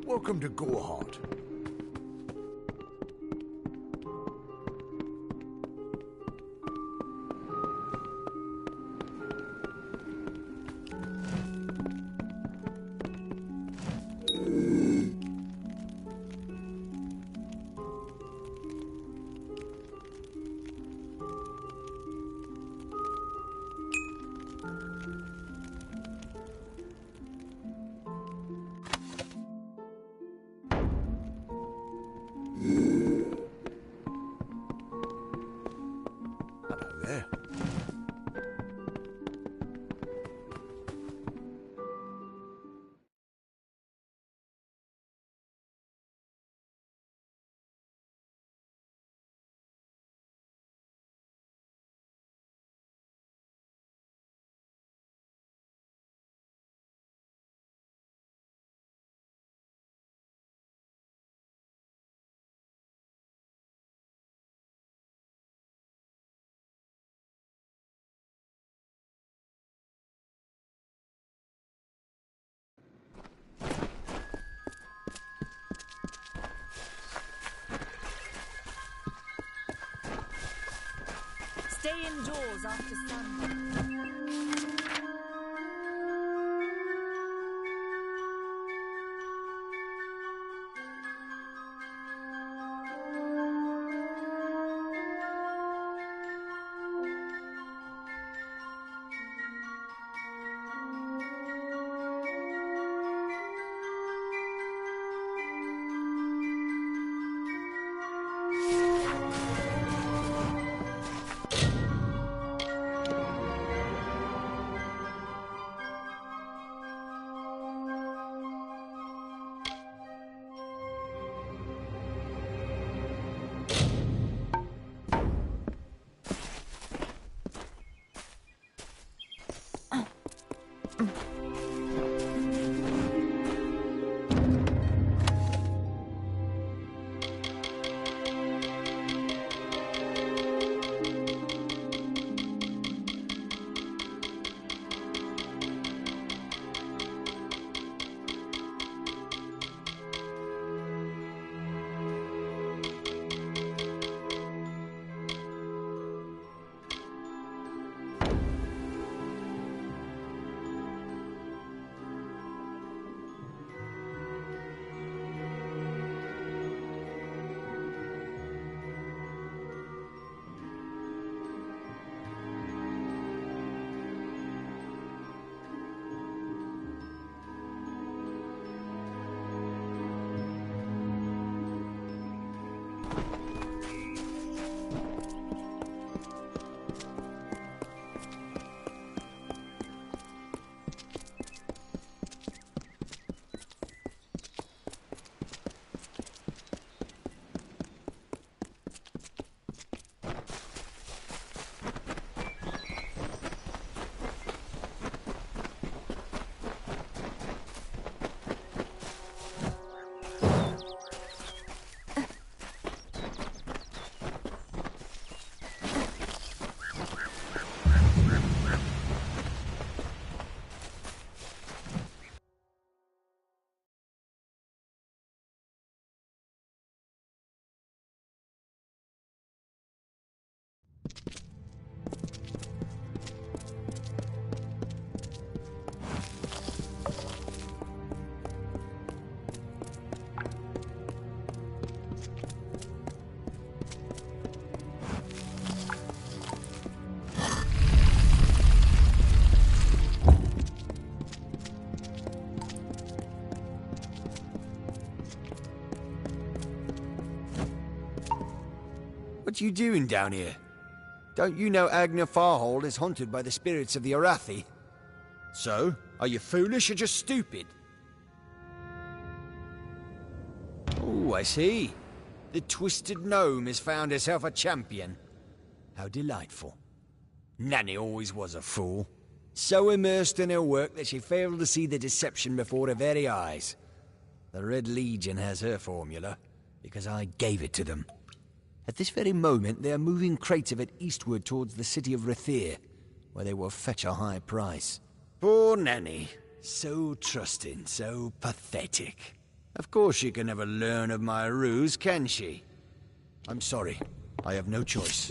Welcome to Gorehart. There. Stay indoors after sundown. What you doing down here? Don't you know Agna Farhold is haunted by the spirits of the Arathi? So, are you foolish or just stupid? Oh, I see. The Twisted Gnome has found herself a champion. How delightful. Nanny always was a fool. So immersed in her work that she failed to see the deception before her very eyes. The Red Legion has her formula, because I gave it to them. At this very moment, they are moving crates of it eastward towards the city of Rathir, where they will fetch a high price. Poor Nanny. So trusting, so pathetic. Of course she can never learn of my ruse, can she? I'm sorry. I have no choice.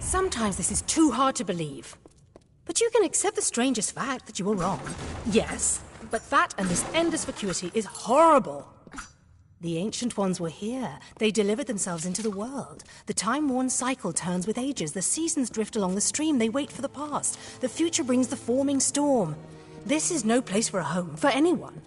Sometimes this is too hard to believe. But you can accept the strangest fact that you were wrong. Yes, but that and this endless vacuity is horrible. The Ancient Ones were here. They delivered themselves into the world. The time-worn cycle turns with ages. The seasons drift along the stream. They wait for the past. The future brings the forming storm. This is no place for a home, for anyone.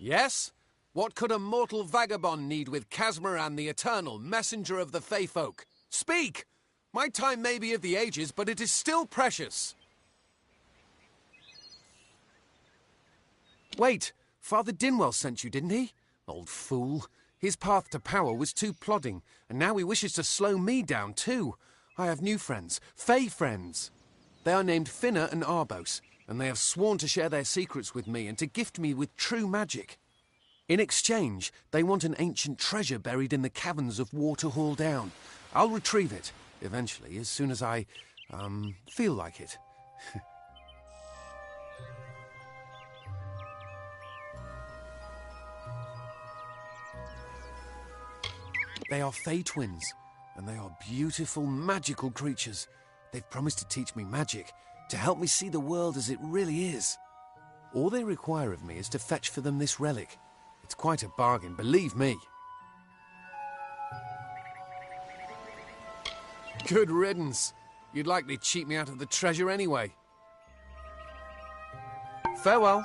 Yes? What could a mortal vagabond need with Casmaran the Eternal, messenger of the Fey folk? Speak! My time may be of the ages, but it is still precious. Wait, Father Dinwell sent you, didn't he? Old fool. His path to power was too plodding, and now he wishes to slow me down too. I have new friends, Fey friends. They are named Finna and Arbos, and they have sworn to share their secrets with me and to gift me with true magic. In exchange, they want an ancient treasure buried in the caverns of Waterhall Down. I'll retrieve it, eventually, as soon as I, feel like it. They are Fey twins, and they are beautiful, magical creatures. They've promised to teach me magic, to help me see the world as it really is. All they require of me is to fetch for them this relic. It's quite a bargain, believe me. Good riddance. You'd likely cheat me out of the treasure anyway. Farewell.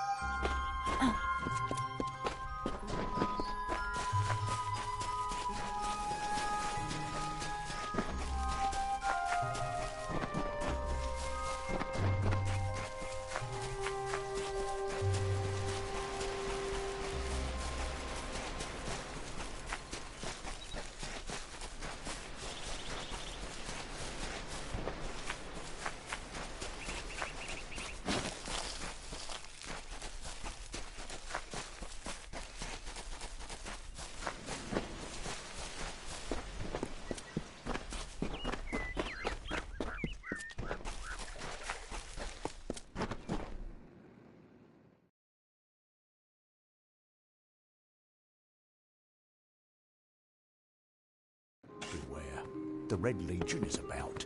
Beware. The Red Legion is about.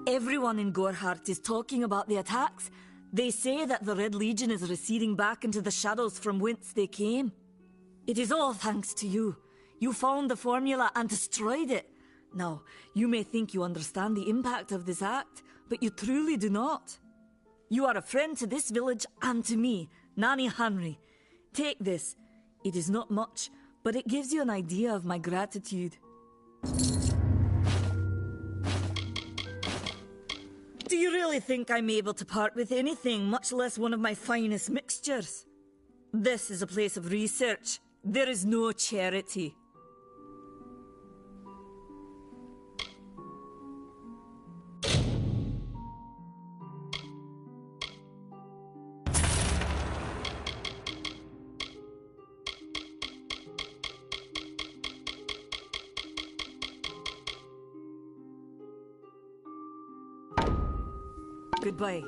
Everyone in Gorhart is talking about the attacks. They say that the Red Legion is receding back into the shadows from whence they came. It is all thanks to you. You found the formula and destroyed it. Now, you may think you understand the impact of this act, but you truly do not. You are a friend to this village and to me, Nanny Henry. Take this. It is not much, but it gives you an idea of my gratitude. Do you really think I'm able to part with anything, much less one of my finest mixtures? This is a place of research. There is no charity. Goodbye.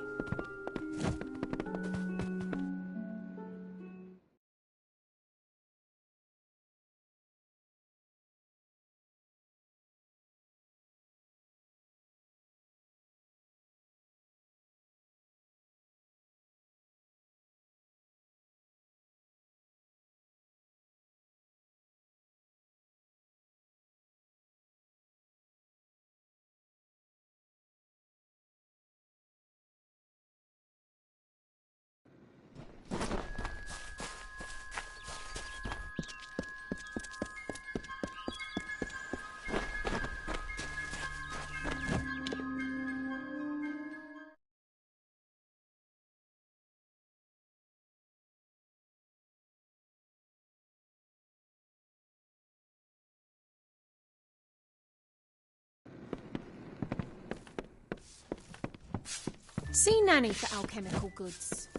See Nanny for alchemical goods.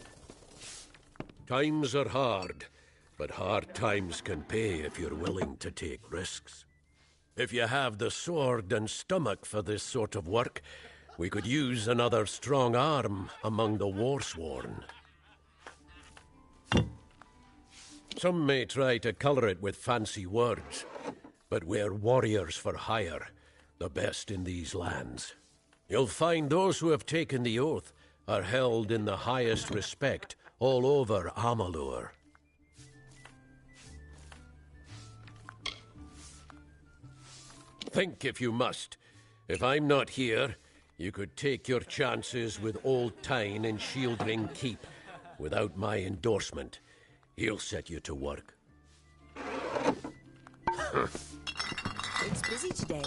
Times are hard, but hard times can pay if you're willing to take risks. If you have the sword and stomach for this sort of work, we could use another strong arm among the warsworn. Some may try to colour it with fancy words, but we're warriors for hire, the best in these lands. You'll find those who have taken the oath are held in the highest respect all over Amalur. Think if you must. If I'm not here, you could take your chances with Old Tyne and Shieldring Keep. Without my endorsement, he'll set you to work. It's busy today.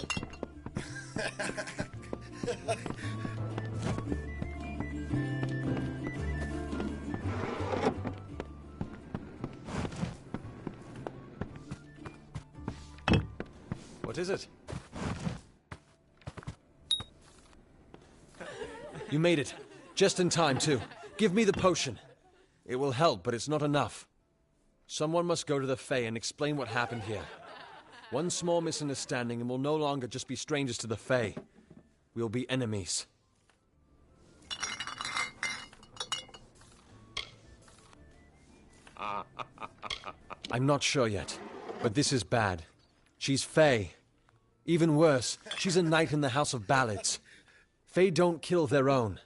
What is it? You made it. Just in time, too. Give me the potion. It will help, but it's not enough. Someone must go to the Fae and explain what happened here. One small misunderstanding and we'll no longer just be strangers to the Fae. We'll be enemies. I'm not sure yet, but this is bad. She's Fae. Even worse, she's a knight in the House of Ballads. Fae don't kill their own,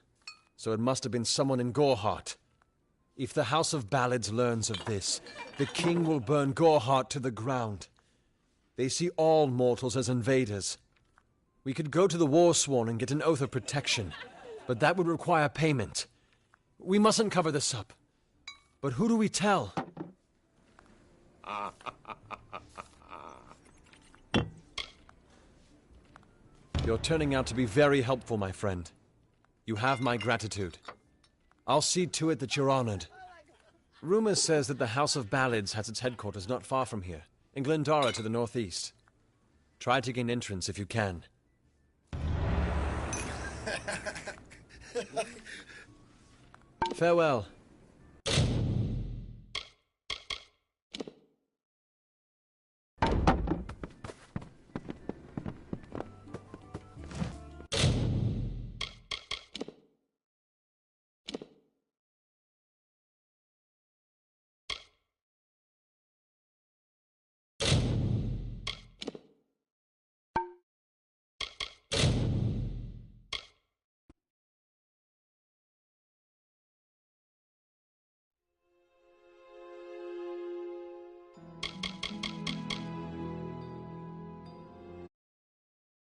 so it must have been someone in Goreheart. If the House of Ballads learns of this, the king will burn Goreheart to the ground. They see all mortals as invaders. We could go to the Warsworn and get an oath of protection, but that would require payment. We mustn't cover this up. But who do we tell? You're turning out to be very helpful, my friend. You have my gratitude. I'll see to it that you're honored. Rumor says that the House of Ballads has its headquarters not far from here, in Glendara to the northeast. Try to gain entrance if you can. Farewell.